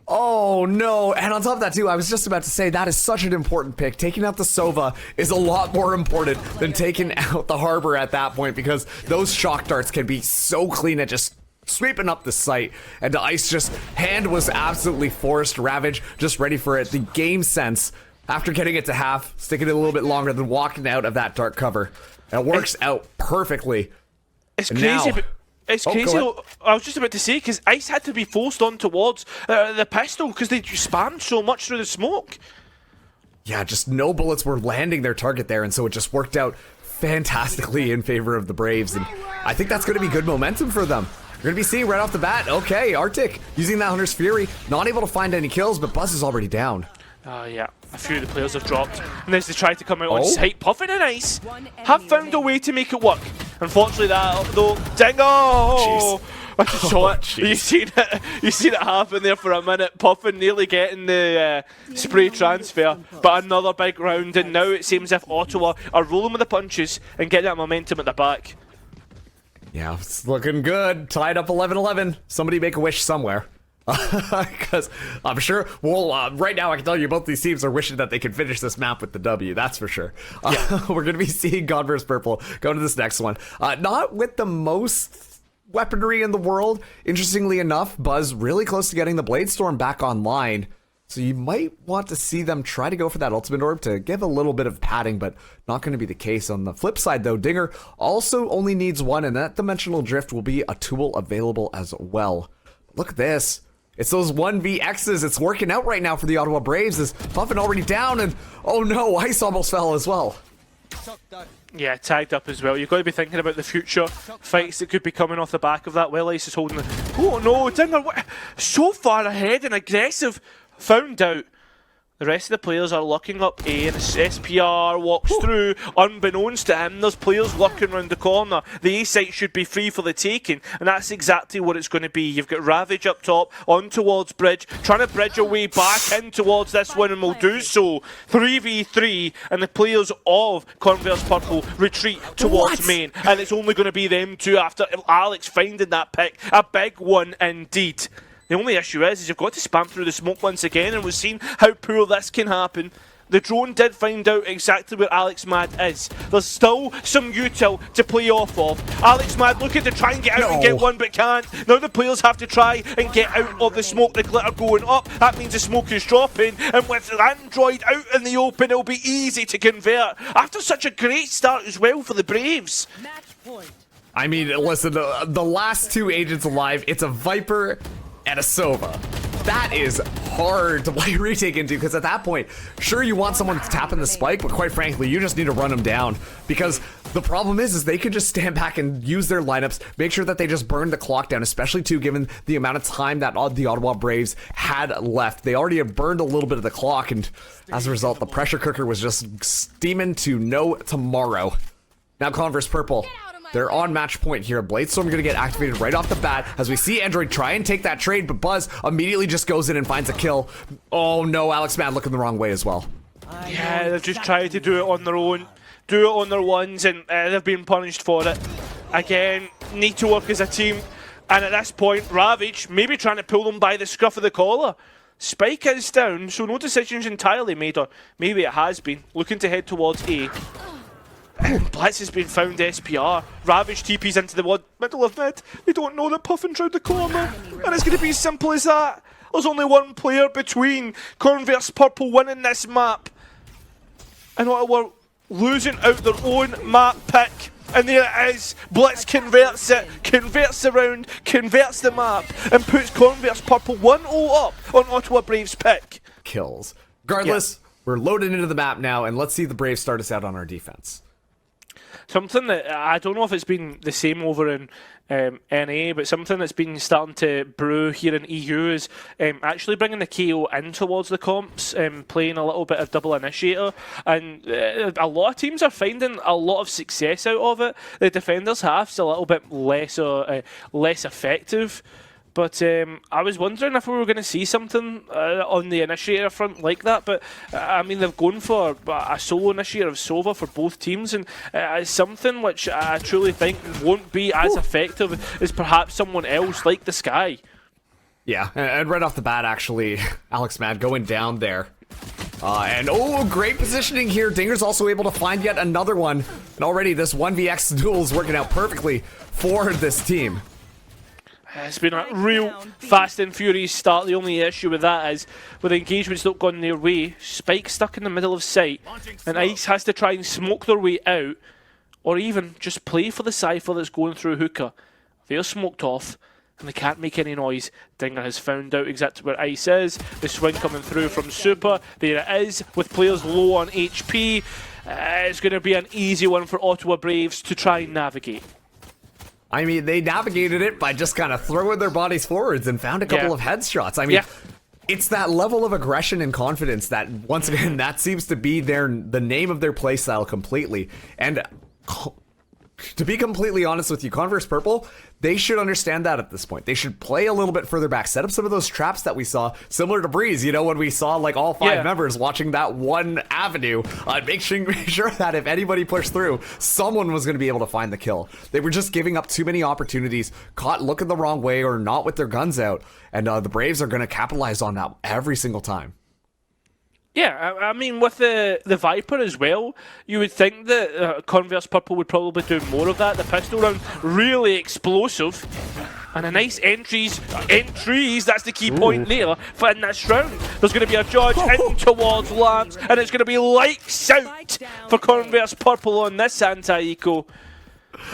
Oh no, and on top of that too, I was just about to say that is such an important pick. Taking out the Sova is a lot more important than taking out the Harbor at that point, because those shock darts can be so clean at just sweeping up the site. And the Ice just, hand was absolutely forced. Ravage just ready for it. The game sense, after getting it to half, sticking it a little bit longer than walking out of that dark cover. And it works out perfectly. It's crazy. It's crazy. I was just about to say, because Ice had to be forced on towards the pistol because they spammed so much through the smoke. Yeah, just no bullets were landing their target there, and so it just worked out fantastically in favor of the Braves. And I think that's going to be good momentum for them. You're going to be seeing right off the bat, okay, Arctic using that Hunter's Fury, not able to find any kills, but Buzz is already down. Yeah, a few of the players have dropped, and as they try to come out on site, Puffin and Ice have found a way to make it work. Unfortunately, that though, Dingo! I just saw it. You seen it happen there for a minute. Puffin nearly getting the spray transfer, but another big round, and now it seems as if Ottawa are rolling with the punches and getting that momentum at the back. Yeah, it's looking good. Tied up 11-11. Somebody make a wish somewhere. Because I'm sure, well, right now I can tell you both these teams are wishing that they could finish this map with the W, that's for sure. We're going to be seeing Converse Purple go to this next one. Not with the most weaponry in the world. Interestingly enough, Buzz really close to getting the Blade Storm back online. So you might want to see them try to go for that Ultimate Orb to give a little bit of padding, but not going to be the case. On the flip side, though, Dinger also only needs 1, and that Dimensional Drift will be a tool available as well. Look at this. It's those 1vX's. It's working out right now for the Ottawa Braves. Is Puffin already down, and oh no, Ice almost fell as well. Yeah, tagged up as well. You've got to be thinking about the future fights that could be coming off the back of that. Well, Ice is holding the... Oh no, Dinger so far ahead and aggressive. Found out The rest of the players are looking up A, and SPR walks through. Unbeknownst to him, there's players looking around the corner. The A site should be free for the taking, and that's exactly what it's going to be. You've got Ravage up top, on towards Bridge, trying to bridge a way back in towards this one, and will do so. 3v3, and the players of Converse Purple retreat towards main, and it's only going to be them two after Alex finding that pick. A big one indeed. The only issue is you've got to spam through the smoke once again, and we've seen how poor this can happen. The drone did find out exactly where Alex Mad is. There's still some util to play off of. Alex Mad looking to try and get out and get one, but can't. Now the players have to try and get out of the smoke. The glitter going up. That means the smoke is dropping, and with Android out in the open, it'll be easy to convert. After such a great start as well for the Braves. Match point. I mean, listen, the last two agents alive, it's a Viper and a Sova. That is hard to play retake into, because at that point, sure, you want someone tapping the spike, but quite frankly, you just need to run them down, because the problem is they could just stand back and use their lineups, make sure that they just burn the clock down, especially too given the amount of time that the Ottawa Braves had left. They already have burned a little bit of the clock, and as a result, the pressure cooker was just steaming to no tomorrow. Now Converse Purple, they're on match point here. Bladestorm gonna get activated right off the bat as we see Android try and take that trade, but Buzz immediately just goes in and finds a kill. Oh no, Alex Mad looking the wrong way as well. Yeah, they've just tried to do it on their own, do it on their ones, and they've been punished for it. Again, need to work as a team, and at this point, Ravage maybe trying to pull them by the scruff of the collar. Spike is down, so no decisions entirely made, or maybe it has been. Looking to head towards A. Blitz has been found SPR. Ravage TP's into the middle of mid. They don't know they're puffing through the corner. And it's going to be as simple as that. There's only one player between Converse Purple winning this map and Ottawa losing out their own map pick. And there it is. Blitz converts it, converts the round, converts the map, and puts Converse Purple 1-0 up on Ottawa Braves pick. Kills. Regardless, we're loaded into the map now, and let's see the Braves start us out on our defense. Something that I don't know if it's been the same over in NA, but something that's been starting to brew here in EU is actually bringing the KO in towards the comps, playing a little bit of double initiator, and a lot of teams are finding a lot of success out of it. The defenders have still a little bit less effective. But I was wondering if we were going to see something on the initiator front like that. But I mean, they've gone for a solo initiator of Sova for both teams, and it's something which I truly think won't be as effective as perhaps someone else like the Sky. Yeah, and right off the bat, actually, Alex Mad going down there. And great positioning here. Dinger's also able to find yet another one. And already this 1vx duel is working out perfectly for this team. It's been a real fast and furious start. The only issue with that is, with engagements not gone their way, Spike stuck in the middle of sight, and Ice has to try and smoke their way out, or even just play for the Cypher that's going through Hookah. They're smoked off, and they can't make any noise. Dinger has found out exactly where Ice is. The swing coming through from Super. There it is, with players low on HP. It's going to be an easy one for Ottawa Braves to try and navigate. I mean, they navigated it by just kind of throwing their bodies forwards and found a couple of headshots. I mean, it's that level of aggression and confidence that, once again, that seems to be the name of their playstyle completely. And to be completely honest with you, Converse Purple, they should understand that at this point. They should play a little bit further back, set up some of those traps that we saw, similar to Breeze, you know, when we saw like all five members watching that one avenue, make sure that if anybody pushed through, someone was going to be able to find the kill. They were just giving up too many opportunities, caught looking the wrong way or not with their guns out, and the Braves are going to capitalize on that every single time. Yeah, I mean, with the Viper as well, you would think that Converse Purple would probably do more of that. The pistol round, really explosive. And a nice entries, that's the key point there for in this round. There's going to be a judge in towards Lamps, and it's going to be lights out for Converse Purple on this anti-eco.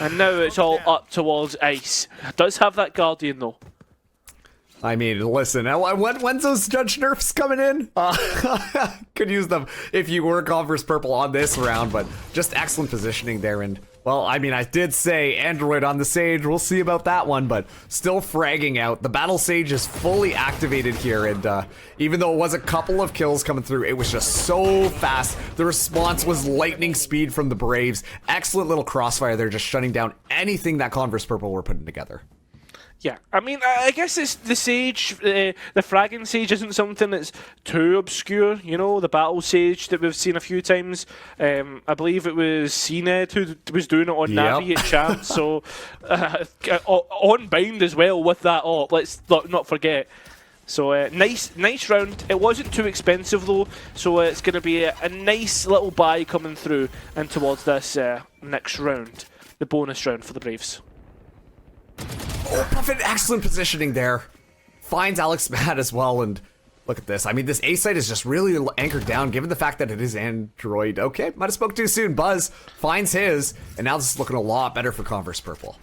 And now it's all up towards Ice. It does have that Guardian though. I mean, listen, when's those judge nerfs coming in? Could use them if you were Converse Purple on this round, but just excellent positioning there, and Well, I mean, I did say Android on the Sage. We'll see about that one, but still fragging out. The Battle Sage is fully activated here, and even though it was a couple of kills coming through, it was just so fast. The response was lightning speed from the Braves. Excellent little crossfire there, just shutting down anything that Converse Purple were putting together. Yeah, I mean, I guess it's the Sage, the fragging Sage isn't something that's too obscure, you know, the Battle Sage that we've seen a few times. I believe it was CNED who was doing it on Navi at Champ, so on Bind as well with that op, let's not forget. So nice round. It wasn't too expensive though, so it's going to be a nice little buy coming through and towards this next round, the bonus round for the Braves. Oh, Puffin, excellent positioning there. Finds Alex mad as well, and look at this. I mean, this A site is just really anchored down, given the fact that it is Android. Okay, might have spoke too soon. Buzz finds his, and now this is looking a lot better for Converse Purple.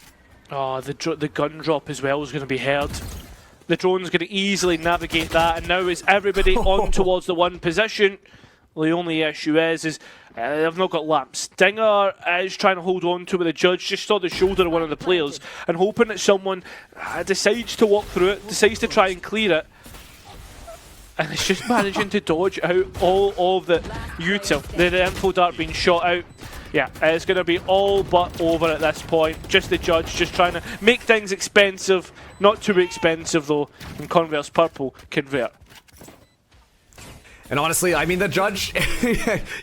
Oh, the gun drop as well is going to be heard. The drone's going to easily navigate that, and now is everybody on towards the one position. Well, the only issue is they've not got lamps. Dinger is trying to hold on to it. The judge just saw the shoulder of one of the players and hoping that someone decides to walk through it, decides to try and clear it. And it's just managing to dodge out all of the util. The info dart being shot out. Yeah, it's going to be all but over at this point. Just the judge just trying to make things expensive. Not too expensive though. And Converse Purple convert. And honestly, I mean, the judge,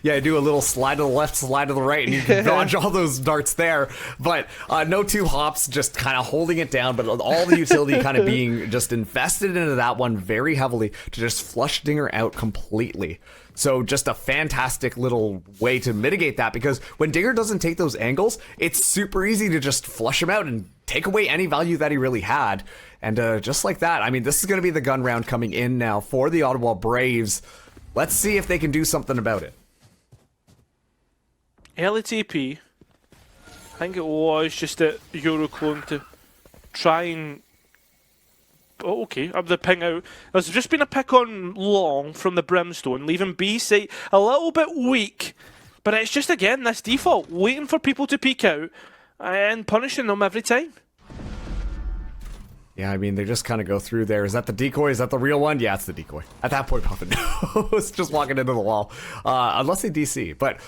yeah, do a little slide to the left, slide to the right, and you can dodge all those darts there. But no two hops, just kind of holding it down, but all the utility kind of being just invested into that one very heavily to just flush Dinger out completely. So just a fantastic little way to mitigate that, because when Dinger doesn't take those angles, it's super easy to just flush him out and take away any value that he really had. And just like that, I mean, this is going to be the gun round coming in now for the Ottawa Braves. Let's see if they can do something about it. LTP, I think it was just a Euroclone to try and... Oh, okay, up the ping out. There's just been a pick on long from the Brimstone, leaving B site a little bit weak. But it's just, again, this default, waiting for people to peek out and punishing them every time. Yeah, I mean, they just kind of go through there. Is that the decoy? Is that the real one? Yeah, it's the decoy. At that point, Puffin knows, just walking into the wall. Unless they DC. But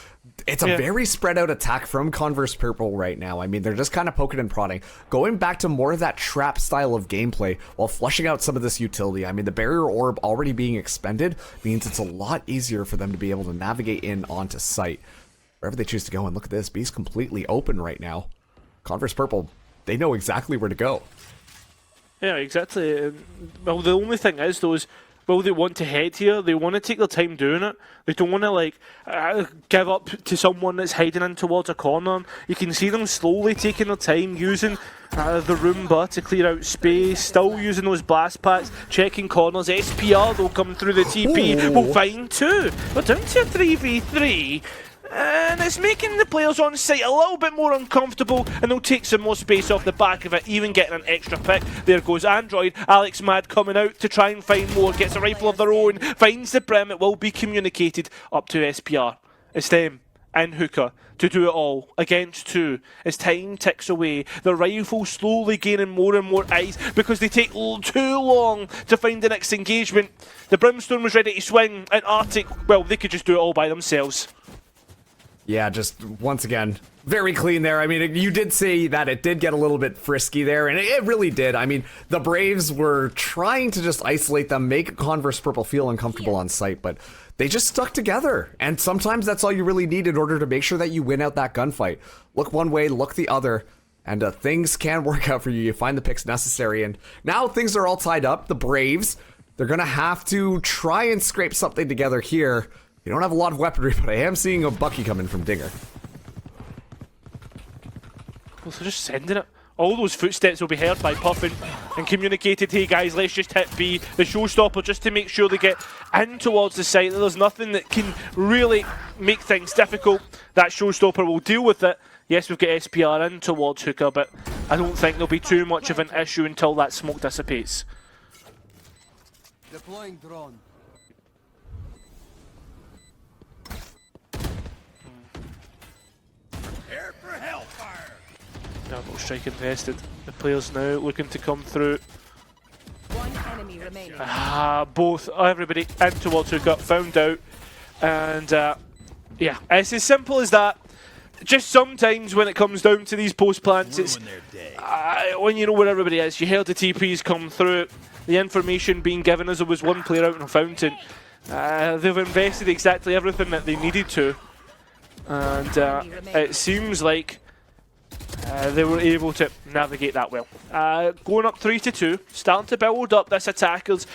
it's a very spread out attack from Converse Purple right now. I mean, they're just kind of poking and prodding. Going back to more of that trap style of gameplay while flushing out some of this utility. I mean, the barrier orb already being expended means it's a lot easier for them to be able to navigate in onto site. Wherever they choose to go. And look at this. B's completely open right now. Converse Purple, they know exactly where to go. Yeah, exactly. Well, the only thing is, though, is, well, they want to head here. They want to take their time doing it. They don't want to, like, give up to someone that's hiding in towards a corner. You can see them slowly taking their time, using the Roomba to clear out space, still using those blast packs, checking corners. SPR, though, coming through the TP, will find two. We're down to a 3v3. And it's making the players on site a little bit more uncomfortable, and they'll take some more space off the back of it, even getting an extra pick. There goes Android. Alex Mad coming out to try and find more, gets a rifle of their own, finds the Brim. It will be communicated up to SPR. It's them and Hookah to do it all against two. As time ticks away, the rifle slowly gaining more and more eyes because they take too long to find the next engagement. The Brimstone was ready to swing, and Arctic, well, they could just do it all by themselves. Yeah, just once again, very clean there. I mean, you did say that it did get a little bit frisky there, and it really did. I mean, the Braves were trying to just isolate them, make Converse Purple feel uncomfortable on site, but they just stuck together. And sometimes that's all you really need in order to make sure that you win out that gunfight. Look one way, look the other, and things can work out for you. You find the picks necessary, and now things are all tied up. The Braves, they're going to have to try and scrape something together here. You don't have a lot of weaponry, but I am seeing a Bucky coming from Dinger. Well, they're just sending it. All those footsteps will be heard by Puffin and communicated, hey guys, let's just hit B, the showstopper, just to make sure they get in towards the site. There's nothing that can really make things difficult. That showstopper will deal with it. Yes, we've got SPR in towards Hookah, but I don't think there'll be too much of an issue until that smoke dissipates. Deploying drone. Double strike invested. The players now looking to come through. One enemy remaining. Everybody in towards who got found out. And yeah, it's as simple as that. Just sometimes when it comes down to these post plants, it's when you know where everybody is. You heard the TPs come through. The information being given as there was one player out in a fountain. They've invested exactly everything that they needed to. And it seems like they were able to navigate that well. Going up 3-2, starting to build up this attacker's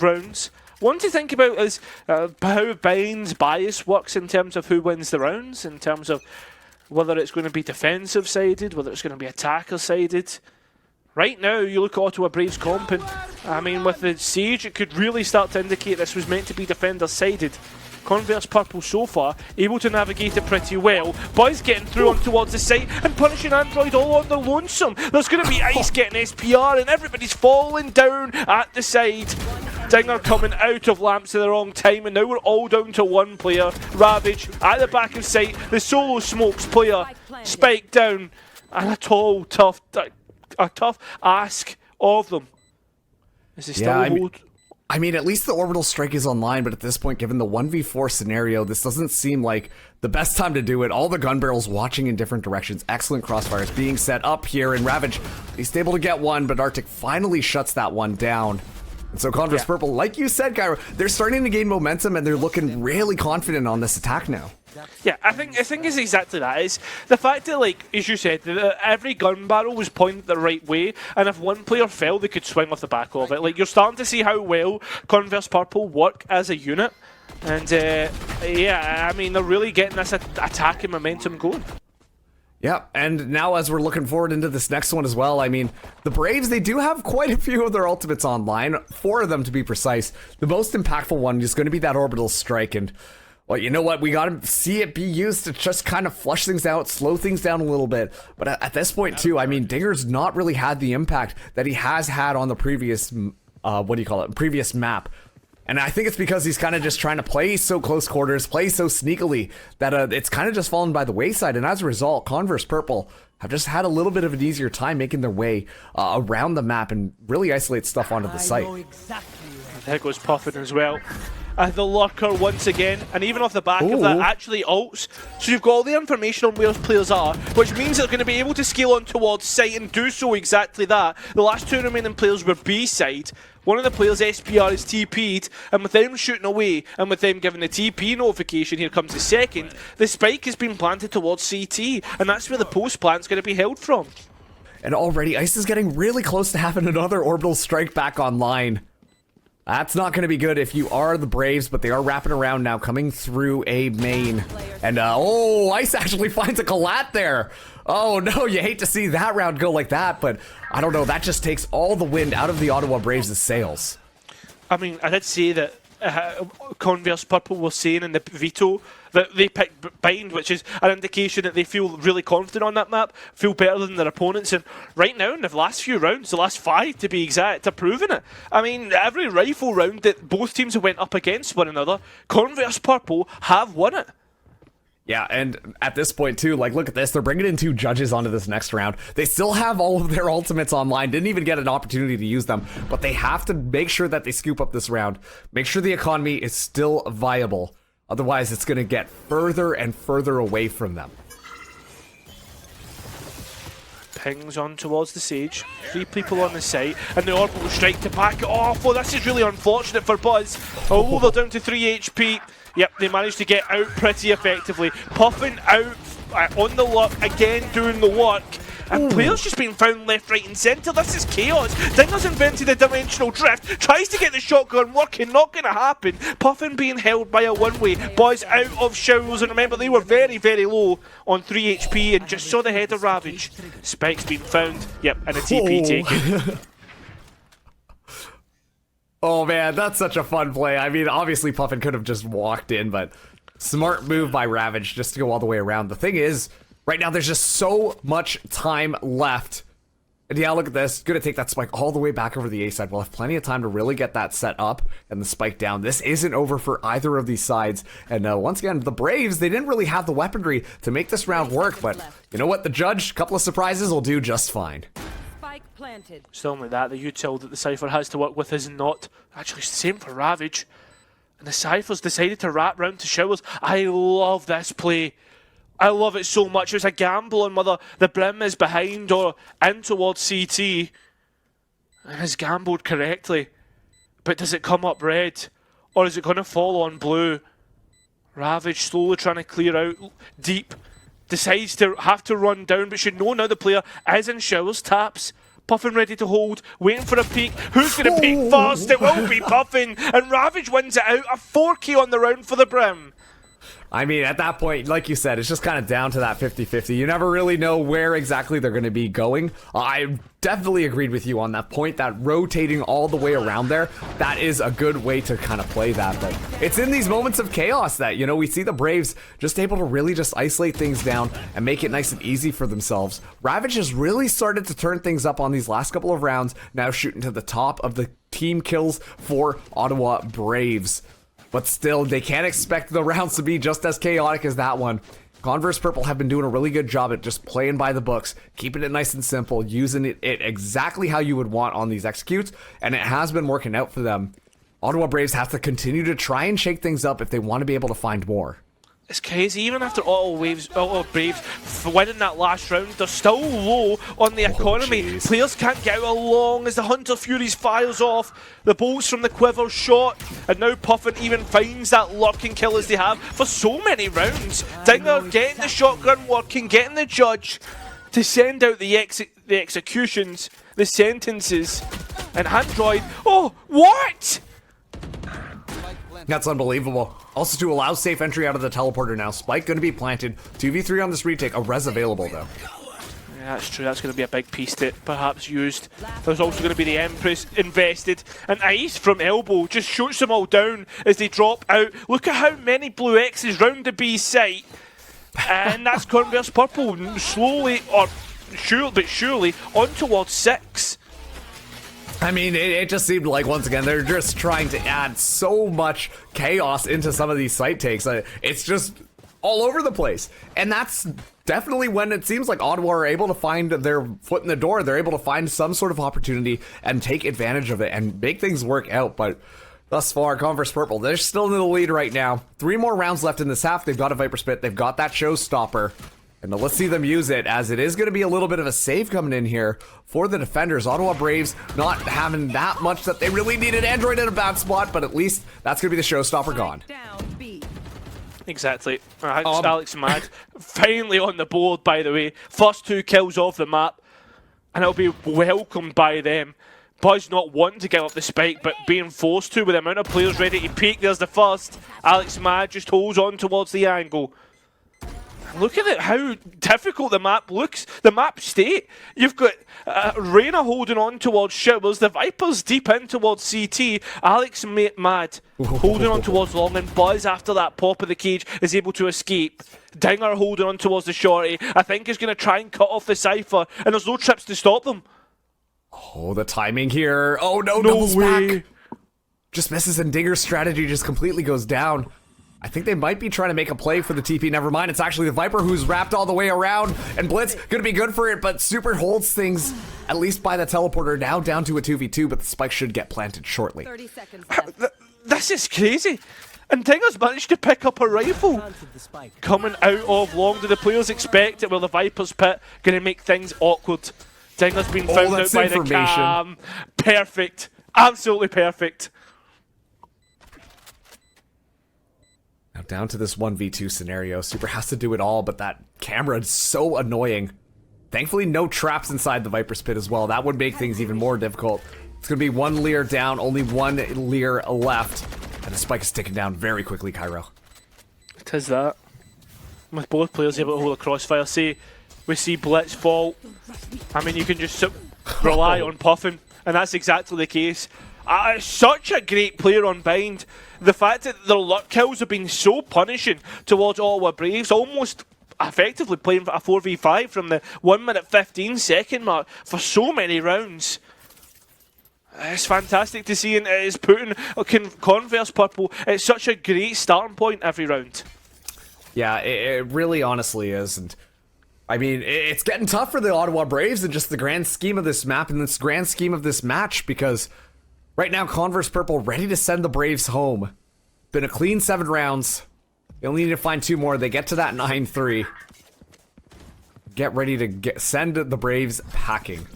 rounds. One to think about is how Bain's bias works in terms of who wins the rounds, in terms of whether it's going to be defensive sided, whether it's going to be attacker sided. Right now, you look at Ottawa Braves comp, and I mean, with the Sage, it could really start to indicate this was meant to be defender sided. Converse Purple so far, able to navigate it pretty well. Boys getting through on towards the site and punishing Android all on their lonesome. There's going to be Ice getting SPR and everybody's falling down at the side. Dinger coming out of lamps at the wrong time, and now we're all down to one player. Ravage at the back of sight. The solo smokes player spiked down, and a tough ask of them. Is he still hold? I mean, at least the orbital strike is online, but at this point, given the 1v4 scenario, this doesn't seem like the best time to do it. All the gun barrels watching in different directions. Excellent crossfires being set up here, and Ravage, he's able to get one, but Arctic finally shuts that one down. And so Converse Purple, like you said, Kairo, they're starting to gain momentum, and they're looking really confident on this attack now. Yeah, I think it's exactly that. It's the fact that, like, as you said, every gun barrel was pointed the right way, and if one player fell, they could swing off the back of it. Like, you're starting to see how well Converse Purple work as a unit, and yeah, I mean, they're really getting this attacking momentum going. Yeah, and now as we're looking forward into this next one as well, I mean, the Braves, they do have quite a few of their ultimates online, 4 of them to be precise. The most impactful one is going to be that orbital strike, and well, you know what? We got to see it be used to just kind of flush things out, slow things down a little bit. But at this point, too, I mean, Dinger's not really had the impact that he has had on the previous, previous map. And I think it's because he's kind of just trying to play so close quarters, play so sneakily, that it's kind of just fallen by the wayside. And as a result, Converse Purple have just had a little bit of an easier time making their way around the map and really isolate stuff onto the site. There goes Puffin as well. The lurker once again, and even off the back of that, actually ults. So you've got all the information on where players are, which means they're going to be able to scale on towards site and do so exactly that. The last 2 remaining players were B side. One of the players, SPR, is TP'd, and with them shooting away, and with them giving the TP notification, here comes the second, the spike has been planted towards CT, and that's where the post plant's going to be held from. And already, Ice is getting really close to having another orbital strike back online. That's not going to be good if you are the Braves, but they are wrapping around now, coming through a main. And, Ice actually finds a collat there. Oh, no, you hate to see that round go like that, but I don't know, that just takes all the wind out of the Ottawa Braves' sails. I mean, I did say that Converse Purple was saying in the veto that they picked Bind, which is an indication that they feel really confident on that map, feel better than their opponents, and right now in the last few rounds, the last 5 to be exact, are proving it. I mean, every rifle round that both teams have went up against one another, Converse Purple have won it. Yeah, and at this point too, like, look at this, they're bringing in 2 judges onto this next round. They still have all of their ultimates online, didn't even get an opportunity to use them, but they have to make sure that they scoop up this round, make sure the economy is still viable. Otherwise, it's going to get further and further away from them. Pings on towards the Sage. 3 people on the site, and the orbital strike to back it off. Oh, this is really unfortunate for Buzz. Oh, they're down to 3 HP. Yep, they managed to get out pretty effectively. Puffing out on the luck, again doing the work. And players just being found left, right and centre. This is chaos. Dinger's invented a dimensional drift. Tries to get the shotgun working. Not going to happen. Puffin being held by a one-way. Boys out of showers. And remember, they were very, very low on 3 HP and just saw the head of Ravage. Spike's been found. Yep, and a TP taken. Oh man, that's such a fun play. I mean, obviously Puffin could have just walked in, but smart move by Ravage just to go all the way around. The thing is, right now there's just so much time left And yeah, look at this. Gonna take that spike all the way back over the A side. We'll have plenty of time to really get that set up and the spike down. This isn't over for either of these sides. And once again, the Braves, they didn't really have the weaponry to make this round work. But you know what? The judge, a couple of surprises will do just fine. Spike planted. Still only that, the util that the Cypher has to work with is not. Actually, same for Ravage. And the Cypher's decided to wrap round to Showers. I love this play. I love it so much. It's a gamble on whether the Brim is behind or in towards CT. And has gambled correctly. But does it come up red? Or is it going to fall on blue? Ravage slowly trying to clear out deep. Decides to have to run down, but should know now the player is in Showers. Taps. Puffin ready to hold, waiting for a peek. Who's going to peek first? It will be Puffin. And Ravage wins it out. A 4K on the round for the Brim. I mean, at that point, like you said, it's just kind of down to that 50-50. You never really know where exactly they're going to be going. I definitely agreed with you on that point, that rotating all the way around there, that is a good way to kind of play that. But it's in these moments of chaos that, you know, we see the Braves just able to really just isolate things down and make it nice and easy for themselves. Ravage has really started to turn things up on these last couple of rounds, now shooting to the top of the team kills for Ottawa Braves. But still, they can't expect the rounds to be just as chaotic as that one. Converse Purple have been doing a really good job at just playing by the books, keeping it nice and simple, using it exactly how you would want on these executes, and it has been working out for them. Ottawa Braves have to continue to try and shake things up if they want to be able to find more. It's crazy, even after Ottawa Braves winning that last round, they're still low on the economy. Geez. Players can't get out along as the Hunter Furies fires off. The bolts from the quiver shot, and now Puffin even finds that lurking kill as they have for so many rounds. Dinger getting the shotgun working, getting the judge to send out the executions, the sentences, and Android. Oh, what? That's unbelievable. Also to allow safe entry out of the teleporter now. Spike going to be planted. 2v3 on this retake. A res available though. Yeah, that's true. That's going to be a big piece to perhaps used. There's also going to be the Empress invested. And Ice from elbow just shoots them all down as they drop out. Look at how many blue X's round the B site. And that's Converse Purple slowly, or surely, on towards 6. I mean, it just seemed like, once again, they're just trying to add so much chaos into some of these site takes. It's just all over the place. And that's definitely when it seems like Ottawa are able to find their foot in the door. They're able to find some sort of opportunity and take advantage of it and make things work out. But thus far, Converse Purple, they're still in the lead right now. 3 more rounds left in this half. They've got a Viper Spit. They've got that showstopper. And let's see them use it, as it is going to be a little bit of a save coming in here for the defenders. Ottawa Braves not having that much that they really needed. Android in a bad spot, but at least that's going to be the showstopper gone. Down B. Exactly. Alex Mad finally on the board, by the way. First 2 kills off the map, and it'll be welcomed by them. Buzz not wanting to get up the spike, but being forced to with the amount of players ready to peek. There's the first. Alex Mad just holds on towards the angle. Look at it, how difficult the map looks. The map state. You've got Reyna holding on towards Showers. The Vipers deep in towards CT. Alex Mad holding on towards Long. And Buzz, after that pop of the cage, is able to escape. Dinger holding on towards the shorty. I think he's going to try and cut off the Cypher. And there's no trips to stop them. Oh, the timing here. Oh, no, No doubles way. back. Just misses, and Dinger's strategy just completely goes down. I think they might be trying to make a play for the TP. Never mind, it's actually the Viper who's wrapped all the way around. And Blitz gonna be good for it, but Super holds things, at least by the teleporter, now down to a 2v2, but the spike should get planted shortly. 30 seconds left. This is crazy. And Dinger's managed to pick up a rifle. Coming out of Long, do the players expect it? Will the Viper's pit going to make things awkward? Dinger's been found out by the cam. Perfect. Absolutely perfect. Now down to this 1v2 scenario. Super has to do it all, but that camera is so annoying. Thankfully, no traps inside the Viper's pit as well. That would make things even more difficult. It's going to be 1 Lear down, only 1 Lear left. And the spike is ticking down very quickly, Kairo. It is that. With both players able to hold a crossfire. Say, we see Blitz fall. I mean, you can just rely on Puffin, and that's exactly the case. Such a great player on Bind. The fact that their luck kills have been so punishing towards Ottawa Braves, almost effectively playing a 4v5 from the 1 minute 15 second mark for so many rounds. It's fantastic to see, and it is putting Converse purple at such a great starting point every round. Yeah, it really honestly is. And I mean, it's getting tough for the Ottawa Braves in just the grand scheme of this map and this grand scheme of this match, because right now Converse purple ready to send the Braves home. Been a clean 7 rounds. They only need to find 2 more. They get to that 9-3. Get ready to send the Braves packing.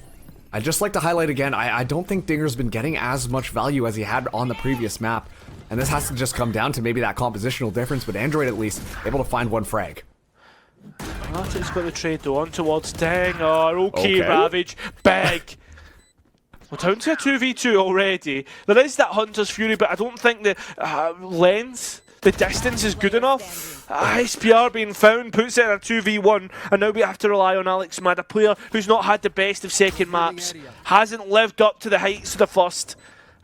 I'd just like to highlight again, I don't think Dinger's been getting as much value as he had on the previous map. And this has to just come down to maybe that compositional difference, but Android at least able to find 1 frag. Martin's got the trade though on towards Dinger. Okay, Ravage. Big. We're down to a 2v2 already. There is that Hunter's Fury, but I don't think the length, the distance is good enough. SPR being found puts it in a 2v1, and now we have to rely on Alex Mad, a player who's not had the best of second maps, hasn't lived up to the heights of the first,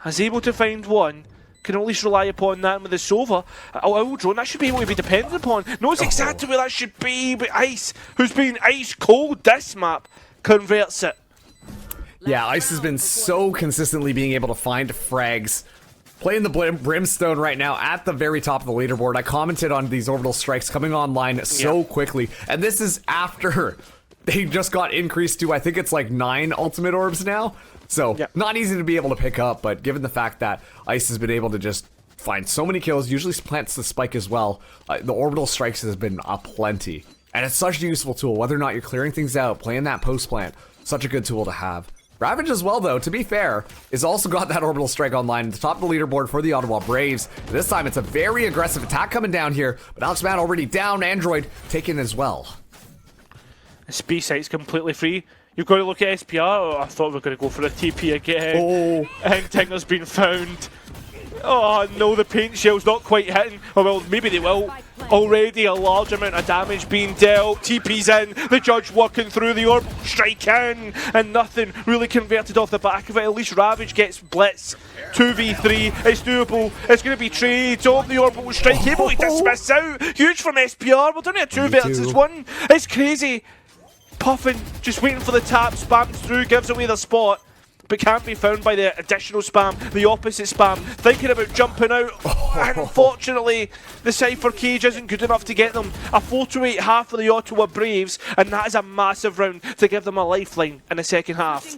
is able to find 1. Can at least rely upon that with the Sova. Drone, that should be able to be depended upon. Knows exactly where that should be, but Ice, who's been ice cold this map, converts it. Yeah, Ice has been so consistently being able to find frags. Playing the Brimstone right now at the very top of the leaderboard. I commented on these orbital strikes coming online so quickly. And this is after they just got increased to, I think it's like 9 ultimate orbs now. So, not easy to be able to pick up, but given the fact that Ice has been able to just find so many kills, usually plants the spike as well, the orbital strikes has been aplenty. And it's such a useful tool, whether or not you're clearing things out, playing that post plant, such a good tool to have. Ravage as well, though, to be fair, has also got that orbital strike online at the top of the leaderboard for the Ottawa Braves. This time it's a very aggressive attack coming down here, but Alex Mann already down, Android taken as well. This B site's completely free. You've got to look at SPR. Oh, I thought we were going to go for a TP again. Oh. And Tinger's been found. Oh no, the paint shell's not quite hitting. Oh well, maybe they will. Already a large amount of damage being dealt. TP's in, the Judge working through the orb, strike in, and nothing really converted off the back of it. At least Ravage gets blitz. 2v3, it's doable. It's going to be trades on the orbital strike, able to dismiss out. Huge from SPR, we're doing a 2 versus 1. It's crazy. Puffin, just waiting for the tap, spams through, gives away the spot, but can't be found by the additional spam, the opposite spam. Thinking about jumping out. Unfortunately, the Cypher cage isn't good enough to get them. A 4-8 half for the Ottawa Braves, and that is a massive round to give them a lifeline in the second half.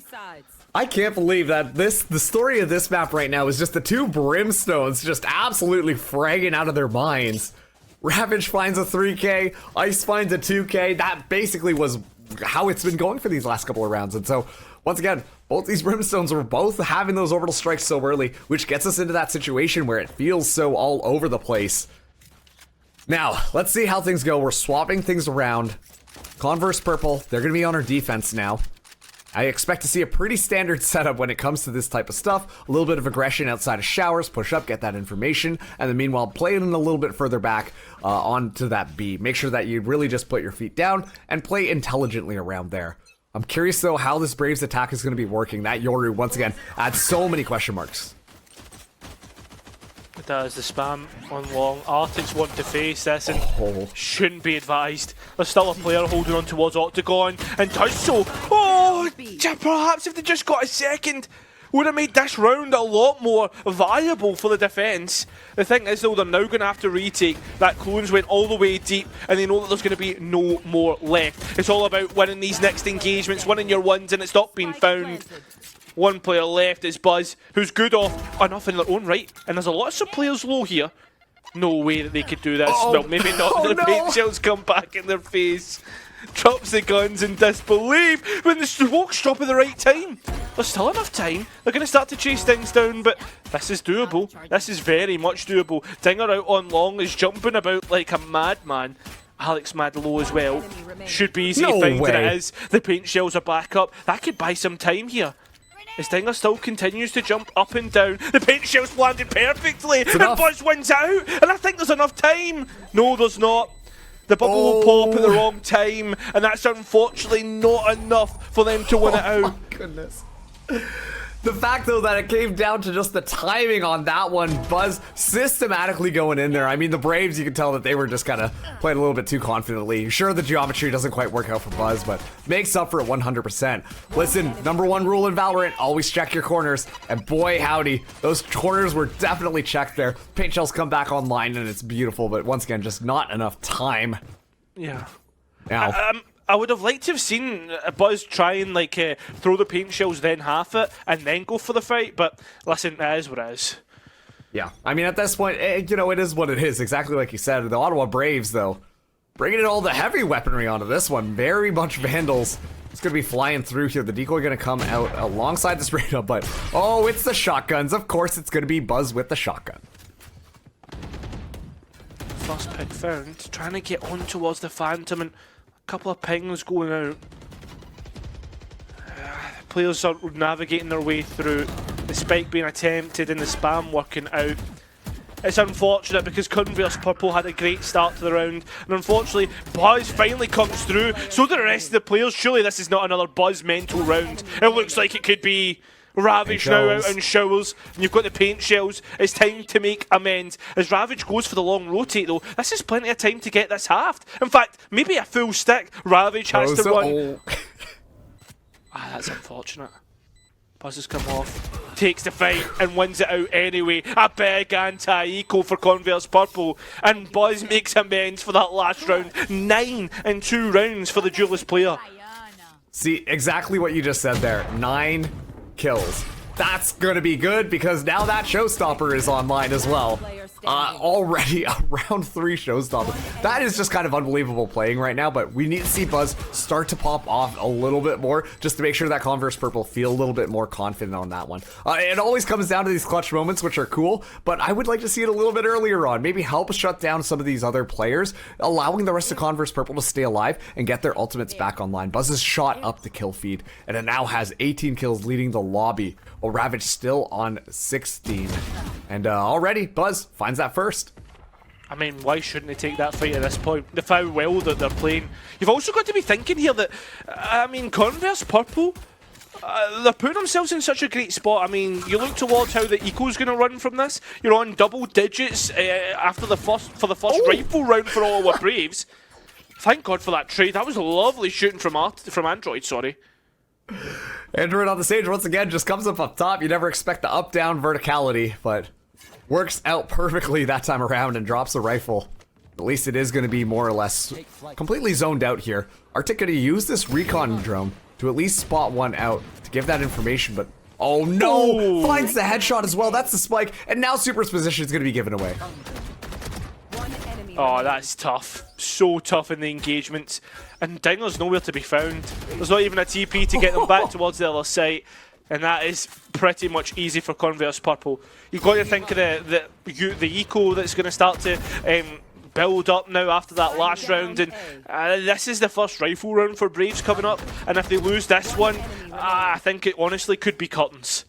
I can't believe that the story of this map right now is just the 2 Brimstones just absolutely fragging out of their minds. Ravage finds a 3k, Ice finds a 2k. That basically was how it's been going for these last couple of rounds. And so, once again, both these Brimstones were both having those orbital strikes so early, which gets us into that situation where it feels so all over the place. Now, let's see how things go. We're swapping things around. Converse purple, they're going to be on our defense now. I expect to see a pretty standard setup when it comes to this type of stuff. A little bit of aggression outside of showers, push up, get that information, and then meanwhile play it in a little bit further back onto that B. Make sure that you really just put your feet down and play intelligently around there. I'm curious though how this Braves attack is going to be working. That Yoru once again adds so many question marks. It does, the spam on long. Arctics want to face this and shouldn't be advised. There's still a player holding on towards Octagon and does so. Oh, perhaps if they just got a second, would have made this round a lot more viable for the defence. The thing is though, they're now going to have to retake. That clones went all the way deep and they know that there's going to be no more left. It's all about winning these next engagements, winning your ones, and it's not been found. 1 player left is Buzz, who's good off enough in their own right. And there's a lot of players low here. No way that they could do this. Well, maybe not. The paint shells come back in their face. Drops the guns in disbelief when the smokes drop at the right time. There's still enough time. They're going to start to chase things down, but this is doable. This is very much doable. Dinger out on long is jumping about like a madman. Alex Mad low as well. Should be easy to find, and it is. The paint shells are back up. That could buy some time here. As Dinger still continues to jump up and down. The paint shell's landed perfectly, and Buzz wins out, and I think there's enough time. No, there's not. The bubble will pop at the wrong time, and that's unfortunately not enough for them to win it out. My goodness. The fact, though, that it came down to just the timing on that one, Buzz systematically going in there. I mean, the Braves, you can tell that they were just kind of playing a little bit too confidently. Sure, the geometry doesn't quite work out for Buzz, but makes up for it 100%. Listen, #1 rule in Valorant, always check your corners. And boy, howdy, those corners were definitely checked there. Paint shells come back online, and it's beautiful, but once again, just not enough time. Yeah. Now, I would have liked to have seen Buzz try and like throw the paint shells, then half it, and then go for the fight. But listen, it is what it is. yeah, I mean, at this point, you know, it is what it is. Exactly like you said. The Ottawa Braves, though, bringing in all the heavy weaponry onto this one. Very much Vandals. It's going to be flying through here. The decoy going to come out alongside this radar, but oh, it's the shotguns. Of course, it's going to be Buzz with the shotgun. First pick found, trying to get on towards the Phantom, and a couple of pings going out. Players are navigating their way through. The spike being attempted and the spam working out. It's unfortunate because Converse Purple had a great start to the round, and unfortunately Buzz finally comes through. So do the rest of the players. Surely this is not another Buzz mental round. It looks like it could be. Ravage now out on showers, and you've got the paint shells. It's time to make amends. As Ravage goes for the long rotate, though, this is plenty of time to get this halved. In fact, maybe a full stick. Ravage has to run. That's unfortunate. Buzz has come off, takes the fight, and wins it out anyway. A big anti-eco for Converse Purple, and Buzz makes amends for that last round. 9 in 2 rounds for the duelist player. See, exactly what you just said there. 9 kills. That's gonna be good because now that showstopper is online as well. Already a round 3 showstopper. That is just kind of unbelievable playing right now, but we need to see Buzz start to pop off a little bit more just to make sure that Converse Purple feel a little bit more confident on that one. It always comes down to these clutch moments, which are cool, but I would like to see it a little bit earlier on. Maybe help shut down some of these other players, allowing the rest of Converse Purple to stay alive and get their ultimates back online. Buzz has shot up the kill feed, and it now has 18 kills leading the lobby, while Ravage still on 16. And already, Buzz finds that first. I mean, why shouldn't they take that fight at this point? The how well that they're playing. You've also got to be thinking here that, I mean, Converse Purple, they're putting themselves in such a great spot. I mean, you look towards how the eco's going to run from this. You're on double digits after the first rifle round for Ottawa Braves. Thank God for that trade. That was a lovely shooting from Android. Sorry. Android on the stage once again just comes up top. You never expect the up-down verticality, but works out perfectly that time around and drops the rifle. At least it is going to be more or less completely zoned out here. Arctic going to use this recon drone to at least spot one out to give that information, but oh no! Ooh. Finds the headshot as well. That's the spike, and now Super's position is going to be given away. Oh, that's tough. So tough in the engagements. And Dinger's nowhere to be found. There's not even a TP to get them back towards the other site. And that is pretty much easy for Converse Purple. You've got to think of the eco that's going to start to build up now after that last round. And this is the first rifle round for Braves coming up. And if they lose this one, I think it honestly could be curtains.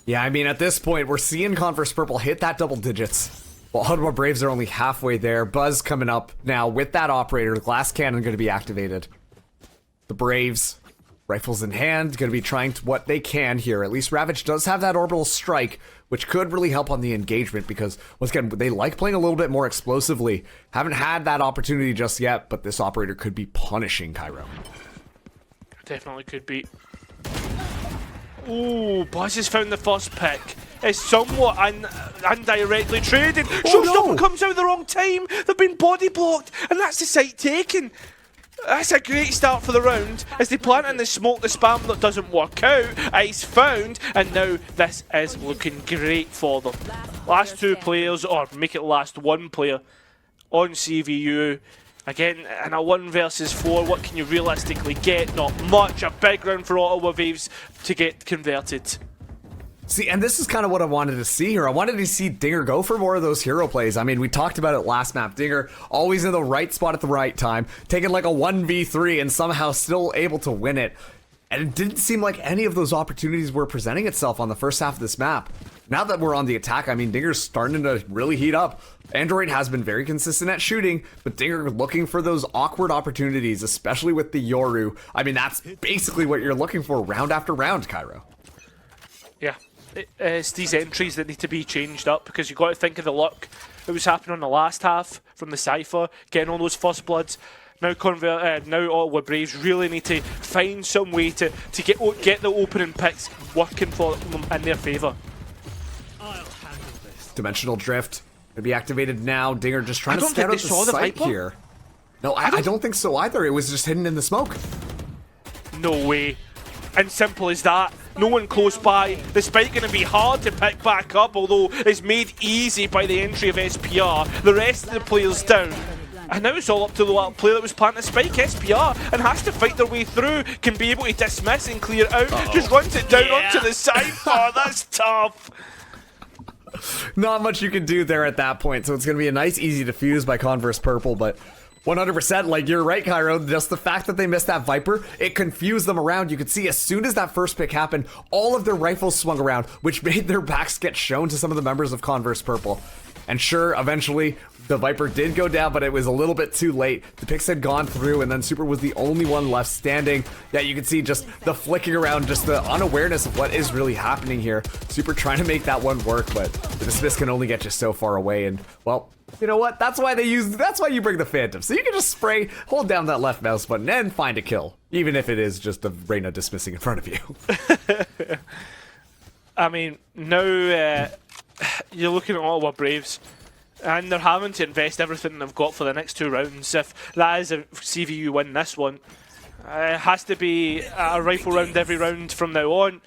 Yeah, I mean, at this point, we're seeing Converse Purple hit that double digits. Well, Ottawa Braves are only halfway there. Buzz coming up now with that operator. The glass cannon going to be activated. The Braves, rifles in hand, going to be trying what they can here. At least Ravage does have that orbital strike, which could really help on the engagement because, once again, they like playing a little bit more explosively. Haven't had that opportunity just yet, but this operator could be punishing Kairo. Definitely could be. Ooh, Buzz has found the first pick. It's somewhat indirectly traded. Showstopper comes out at the wrong time. They've been body blocked, and that's the site taken. That's a great start for the round. As they plant in the smoke, the spam that doesn't work out. Ice found, and now this is looking great for them. Last 2 players, or make it last 1 player on CVU. Again, in a 1 versus 4, what can you realistically get? Not much. A big round for Ottawa Braves to get converted. See, and this is kind of what I wanted to see here. I wanted to see Dinger go for more of those hero plays. I mean, we talked about it last map. Dinger always in the right spot at the right time, taking like a 1v3 and somehow still able to win it. And it didn't seem like any of those opportunities were presenting itself on the first half of this map. Now that we're on the attack, I mean, Dinger's starting to really heat up. Android has been very consistent at shooting, but Dinger looking for those awkward opportunities, especially with the Yoru. I mean, that's basically what you're looking for round after round, Kairo. Yeah, it's these entries that need to be changed up, because you've got to think of the luck that was happening on the last half from the Cypher, getting all those first bloods. Now now Ottawa Braves really need to find some way to get the opening picks working for them in their favour. Dimensional drift to be activated now. Dinger just trying to don't scout think out they the saw the site Viper. here. No, I don't think so either. It was just hidden in the smoke. No way. And simple as that. No one close by. The spike going to be hard to pick back up, although it's made easy by the entry of SPR. The rest of the players down. And now it's all up to the player that was planting the spike, SPR, and has to fight their way through, can be able to dismiss and clear out. Just runs it down onto the side. Oh, that's tough. Not much you can do there at that point, so it's going to be a nice, easy defuse by Converse Purple, but 100%, like, you're right, Kairo, just the fact that they missed that Viper, it confused them around. You could see as soon as that first pick happened, all of their rifles swung around, which made their backs get shown to some of the members of Converse Purple. And sure, eventually, the Viper did go down, but it was a little bit too late. The picks had gone through, and then Super was the only one left standing. Yeah, you can see just the flicking around, just the unawareness of what is really happening here. Super trying to make that one work, but the dismiss can only get you so far away, and, well, you know what? That's why you bring the Phantom. So you can just spray, hold down that left mouse button, and find a kill. Even if it is just a Reyna dismissing in front of you. I mean, now you're looking at Ottawa Braves, and they're having to invest everything they've got for the next 2 rounds. If that is a CVU win this one, it has to be a rifle round every round from now on.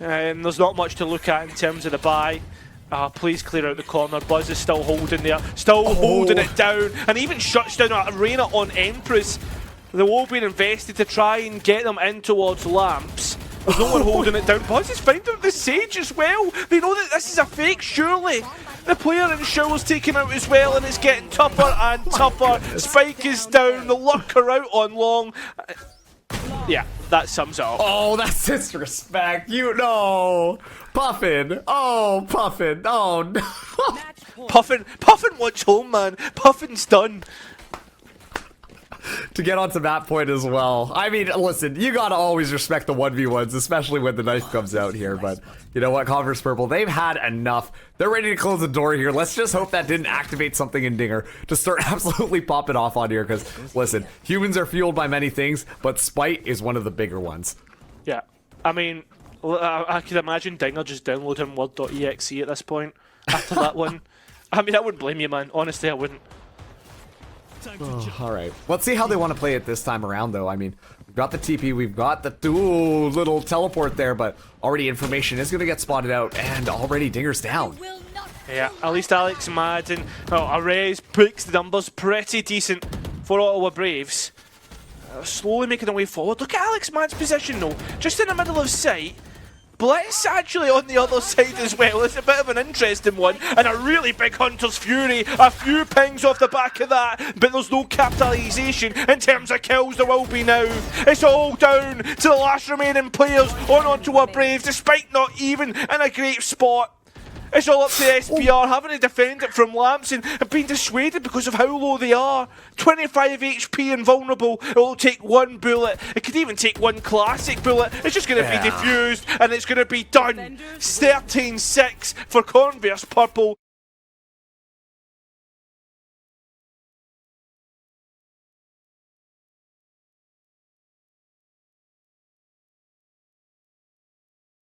And there's not much to look at in terms of the buy. Please clear out the corner. Buzz is still holding there, holding it down, and even shuts down a Reyna on Empress. They're all being invested to try and get them in towards lamps. There's no one holding it down. Buzz is finding the Sage as well. They know that this is a fake, surely. The player in Shower's taken out as well, and it's getting tougher and tougher. Spike is down, the Lurker out on long. Yeah, that sums it up. Oh, that's disrespect. You know. Puffin. Oh, Puffin. Oh, no. Puffin wants home, man. Puffin's done. To get onto that point as well. I mean, listen, you gotta always respect the 1v1s, especially when the knife comes out here, but you know what, Converse Purple, they've had enough. They're ready to close the door here. Let's just hope that didn't activate something in Dinger to start absolutely popping off on here, because, listen, humans are fueled by many things, but spite is one of the bigger ones. Yeah, I mean, I could imagine Dinger just downloading Word.exe at this point, after that one. I mean, I wouldn't blame you, man. Honestly, I wouldn't. Oh, all right. Let's see how they want to play it this time around, though. I mean, we've got the TP, we've got the little teleport there, but already information is going to get spotted out, and already Dinger's down. Yeah, at least Alex Madden, Arrays picks the numbers pretty decent for Ottawa Braves. Slowly making their way forward. Look at Alex Madden's position, though. Just in the middle of sight. Blitz actually on the other side as well. It's a bit of an interesting one, and a really big Hunter's Fury. A few pings off the back of that, but there's no capitalisation in terms of kills. There will be now. It's all down to the last remaining players on Ottawa Braves, despite not even in a great spot. It's all up to SPR having to defend it from lamps and being dissuaded because of how low they are. 25 HP and vulnerable. It will take one bullet. It could even take one classic bullet. It's just going to be diffused, and it's going to be done. 13-6 for Converse Purple.